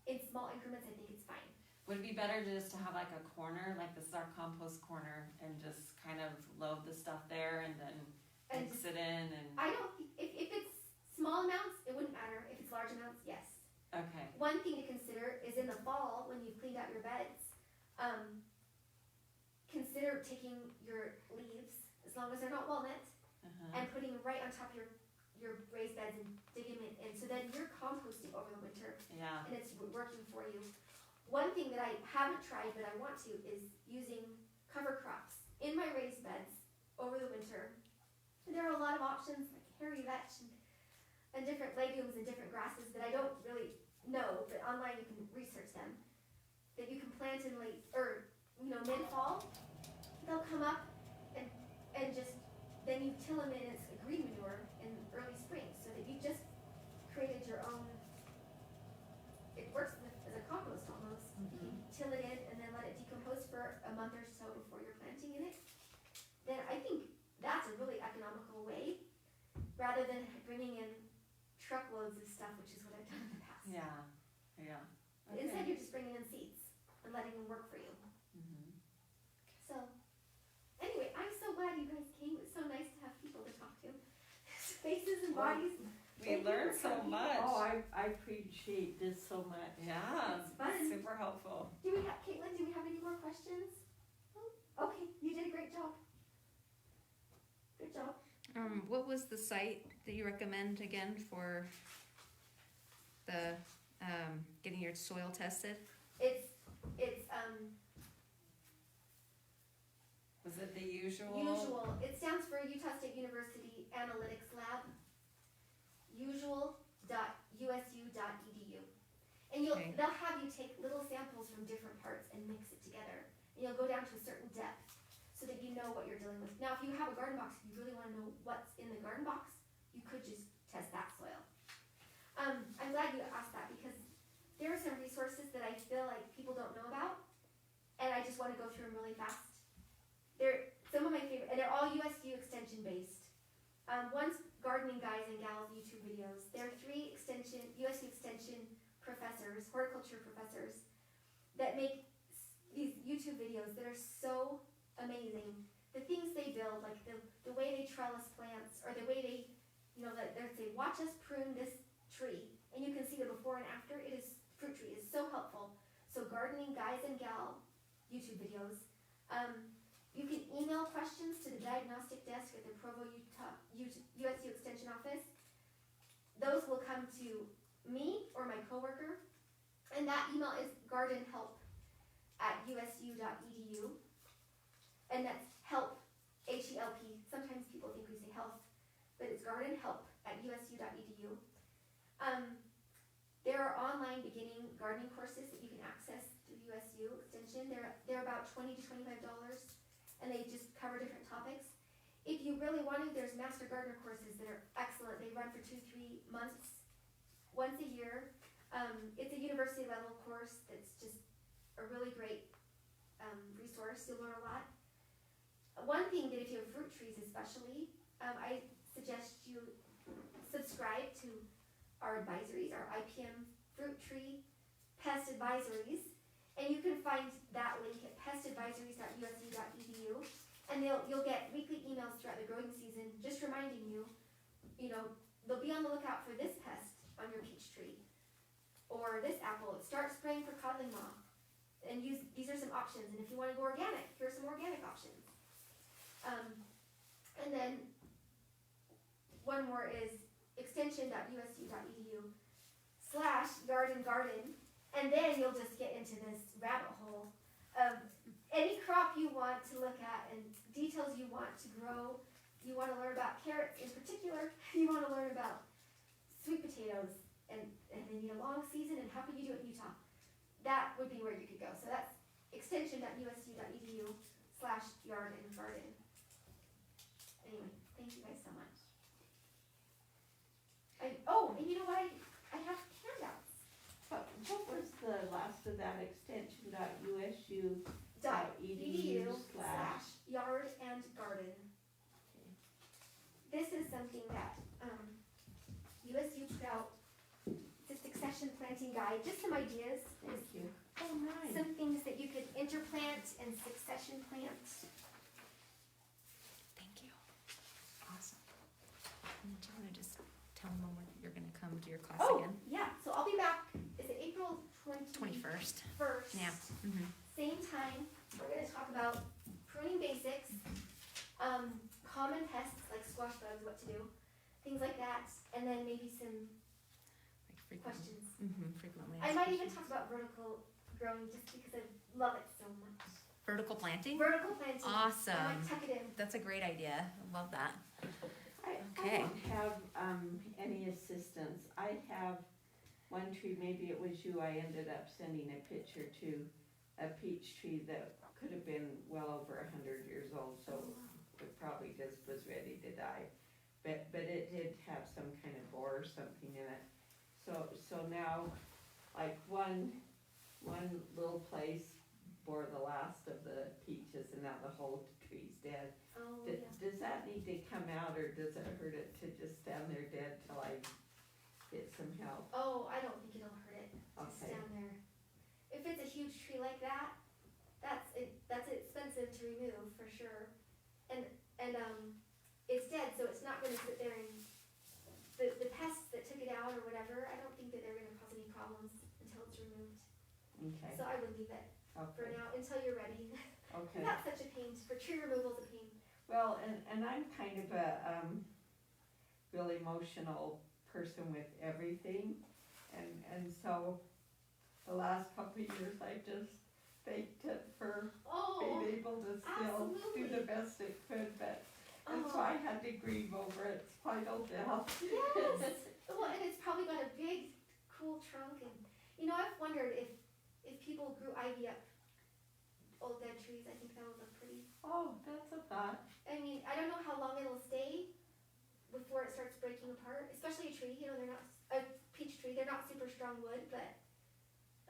[SPEAKER 1] in small increments, I think it's fine.
[SPEAKER 2] Would it be better just to have like a corner, like this is our compost corner, and just kind of load the stuff there and then
[SPEAKER 1] And
[SPEAKER 2] mix it in and,
[SPEAKER 1] I don't, if it's small amounts, it wouldn't matter. If it's large amounts, yes.
[SPEAKER 2] okay,
[SPEAKER 1] One thing to consider is in the fall, when you've cleaned out your beds, consider taking your leaves, as long as they're not walnut, and putting them right on top of your raised beds and digging them in. So then you're composting over the winter,
[SPEAKER 2] yeah,
[SPEAKER 1] and it's working for you. One thing that I haven't tried, but I want to, is using cover crops in my raised beds over the winter. And there are a lot of options, like hairy vetch and different legumes and different grasses that I don't really know, but online you can research them, that you can plant in late, or, you know, mid-fall. They'll come up and just, then you till them in as a green manure in early spring, so that you just created your own, it works as a compost almost. You till it in and then let it decompose for a month or so before you're planting in it. Then I think that's a really economical way, rather than bringing in truckloads of stuff, which is what I've done in the past.
[SPEAKER 2] yeah, yeah.
[SPEAKER 1] Instead,
[SPEAKER 2] Okay.
[SPEAKER 1] you're just bringing in seeds and letting them work for you.
[SPEAKER 2] Mhm.
[SPEAKER 1] So, anyway, I'm so glad you guys came. It's so nice to have people to talk to. Faces and bodies.
[SPEAKER 2] We
[SPEAKER 1] Thank you
[SPEAKER 2] learned
[SPEAKER 1] for
[SPEAKER 2] so
[SPEAKER 1] coming.
[SPEAKER 2] much.
[SPEAKER 6] Oh, I appreciate this so much.
[SPEAKER 2] Yeah,
[SPEAKER 1] It's fun.
[SPEAKER 2] super helpful.
[SPEAKER 1] Caitlin, do we have any more questions? No? Okay, you did a great job. Good job.
[SPEAKER 5] What was the site that you recommend again for the getting your soil tested?
[SPEAKER 1] It's
[SPEAKER 2] Was it the usual?
[SPEAKER 1] usual. It stands for Utah State University Analytics Lab. Usual.usu.edu. And
[SPEAKER 5] Okay.
[SPEAKER 1] they'll have you take little samples from different parts and mix it together. And you'll go down to a certain depth so that you know what you're dealing with. Now, if you have a garden box, if you really want to know what's in the garden box, you could just test that soil. I'm glad you asked that, because there are some resources that I feel like people don't know about, and I just want to go through them really fast. They're some of my favorite, and they're all USU extension based. One's Gardening Guys and Gals YouTube videos. There are 3 USU extension professors, horticulture professors, that make these YouTube videos that are so amazing. The things they build, like the way they trellis plants, or the way they, you know, they say, watch us prune this tree, and you can see the before and after. It is, fruit tree is so helpful. So Gardening Guys and Gal YouTube videos. You can email questions to the diagnostic desk at the Provo USU Extension Office. Those will come to me or my coworker, and that email is gardenhelp@usu.edu, and that's help, HELP. Sometimes people think we say health, but it's gardenhelp@usu.edu. There are online beginning gardening courses that you can access through USU Extension. They're about $20 to $25, and they just cover different topics. If you really want to, there's Master Gardener courses that are excellent. They run for 2-3 months, once a year. It's a university level course that's just a really great resource. You'll learn a lot. One thing that if you have fruit trees especially, I suggest you subscribe to our advisories, our IPM fruit tree pest advisories, and you can find that link at pestadvisories.usu.edu, and you'll get weekly emails throughout the growing season just reminding you, they'll be on the lookout for this pest on your peach tree, or this apple. Start spraying for codling moth, and these are some options. And if you want to go organic, here are some organic options. And then one more is extension.usu.edu/garden, and then you'll just get into this rabbit hole of any crop you want to look at and details you want to grow. You want to learn about carrots in particular. You want to learn about sweet potatoes, and they need a long season, and how can you do it in Utah? That would be where you could go. So that's extension.usu.edu/yard and garden. Anyway.
[SPEAKER 6] the last of that extension.usu.edu
[SPEAKER 1] .edu/yard and garden. This is something that USU put out. It's a succession planting guide. Just some ideas.
[SPEAKER 6] Thank you. Oh, nice.
[SPEAKER 1] Some things that you could interplant and succession plant.
[SPEAKER 5] Thank you. Awesome. And do you wanna just tell them when you're gonna come to your class again?
[SPEAKER 1] Yeah. So I'll be back. Is it April
[SPEAKER 5] 21st.
[SPEAKER 1] 21st?
[SPEAKER 5] Yeah. Mm-hmm.
[SPEAKER 1] Same time. We're going to talk about pruning basics, common pests like squash bugs, what to do, things like that, and then maybe some questions.
[SPEAKER 5] Mm-hmm. Frequently.
[SPEAKER 1] I
[SPEAKER 5] asked
[SPEAKER 1] might even
[SPEAKER 5] questions.
[SPEAKER 1] talk about vertical growing just because I love it so much.
[SPEAKER 5] Vertical planting?
[SPEAKER 1] Vertical planting. I
[SPEAKER 5] Awesome.
[SPEAKER 1] might tuck it in.
[SPEAKER 5] That's a great idea. I love that.
[SPEAKER 6] I
[SPEAKER 5] Okay.
[SPEAKER 6] don't have any assistance. I have one tree, maybe it was you, I ended up sending a picture to a peach tree that could have been well over 100 years old, so it probably just was ready to die. But it did have some kind of borer or something in it. So now, like one little place bore the last of the peaches and now the whole tree's dead.
[SPEAKER 1] Oh, yeah.
[SPEAKER 6] Does that need to come out, or does it hurt it to just stand there dead till I get some help?
[SPEAKER 1] Oh, I don't think it'll hurt it to
[SPEAKER 6] Okay.
[SPEAKER 1] stand there. If it's a huge tree like that, that's expensive to remove for sure. And it's dead, so it's not gonna sit there and the pests that took it out or whatever, I don't think that they're gonna cause any problems until it's removed.
[SPEAKER 6] Okay,
[SPEAKER 1] So I would leave it for
[SPEAKER 6] okay,
[SPEAKER 1] now until you're ready.
[SPEAKER 6] okay.
[SPEAKER 1] That's such a pain. For tree removal's a pain.
[SPEAKER 6] Well, and I'm kind of a, real emotional person with everything. And so the last couple of years, I just thanked it for
[SPEAKER 1] Oh,
[SPEAKER 6] being able to still do the
[SPEAKER 1] absolutely.
[SPEAKER 6] best it could, and so
[SPEAKER 1] Oh.
[SPEAKER 6] I had to grieve over its final death.
[SPEAKER 1] Yes. Well, and it's probably got a big, cool trunk, and I've wondered if people grew ivy up old dead trees. I think that would look pretty.
[SPEAKER 6] Oh, that's a thought.
[SPEAKER 1] I mean, I don't know how long it'll stay before it starts breaking apart. Especially a tree. They're not a peach tree. They're not super strong wood, but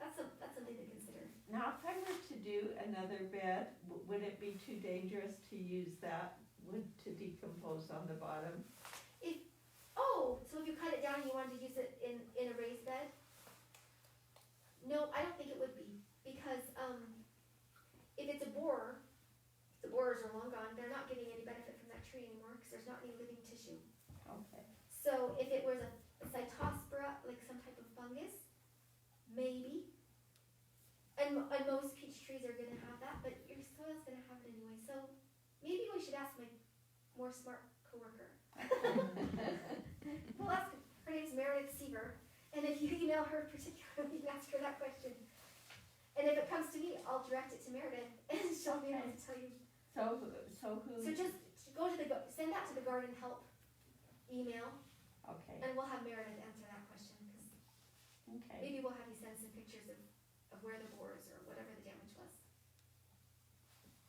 [SPEAKER 1] that's something to consider.
[SPEAKER 6] Now, if I were to do another bed, would it be too dangerous to use that wood to decompose on the bottom?
[SPEAKER 1] So if you cut it down and you wanted to use it in a raised bed? No, I don't think it would be, because if it's a borer, the borers are long gone, they're not getting any benefit from that tree anymore because there's not any living tissue.
[SPEAKER 6] Okay.
[SPEAKER 1] So if it was a cytospora, like some type of fungus, maybe. And most peach trees are gonna have that, but your soil's gonna have it anyway, so maybe we should ask my more smart coworker. We'll ask her. Her name's Meredith Seaver, and if you email her particularly, you ask her that question. And if it comes to me, I'll direct it to Meredith, and she'll be able to tell you.
[SPEAKER 6] So who?
[SPEAKER 1] So just go to send that to the garden help email,
[SPEAKER 6] Okay,
[SPEAKER 1] and we'll have Meredith answer that question, because
[SPEAKER 6] okay.
[SPEAKER 1] maybe we'll have you send some pictures of where the borers or whatever the damage was.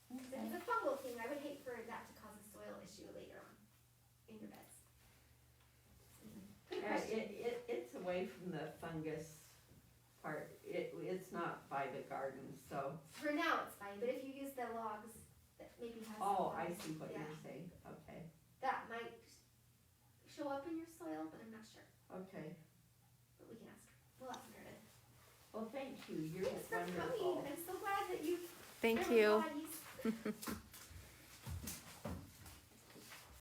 [SPEAKER 1] 'Cause if it's a fungal thing, I would hate for that to cause a soil issue later on in your beds. Good question.
[SPEAKER 6] It's away from the fungus part. It's not by the garden, so.
[SPEAKER 1] For now, it's fine, but if you use the logs that maybe has.
[SPEAKER 6] Oh,
[SPEAKER 1] some
[SPEAKER 6] I
[SPEAKER 1] fungus,
[SPEAKER 6] see what
[SPEAKER 1] yeah,
[SPEAKER 6] you're saying. Okay,
[SPEAKER 1] that might show up in your soil, but I'm not sure.
[SPEAKER 6] okay.
[SPEAKER 1] But we can ask her. We'll ask Meredith.
[SPEAKER 6] Well, thank you. You're
[SPEAKER 1] Thanks for
[SPEAKER 6] wonderful.
[SPEAKER 1] coming. I'm so glad that you.
[SPEAKER 5] Thank
[SPEAKER 1] found
[SPEAKER 5] you.
[SPEAKER 1] bodies.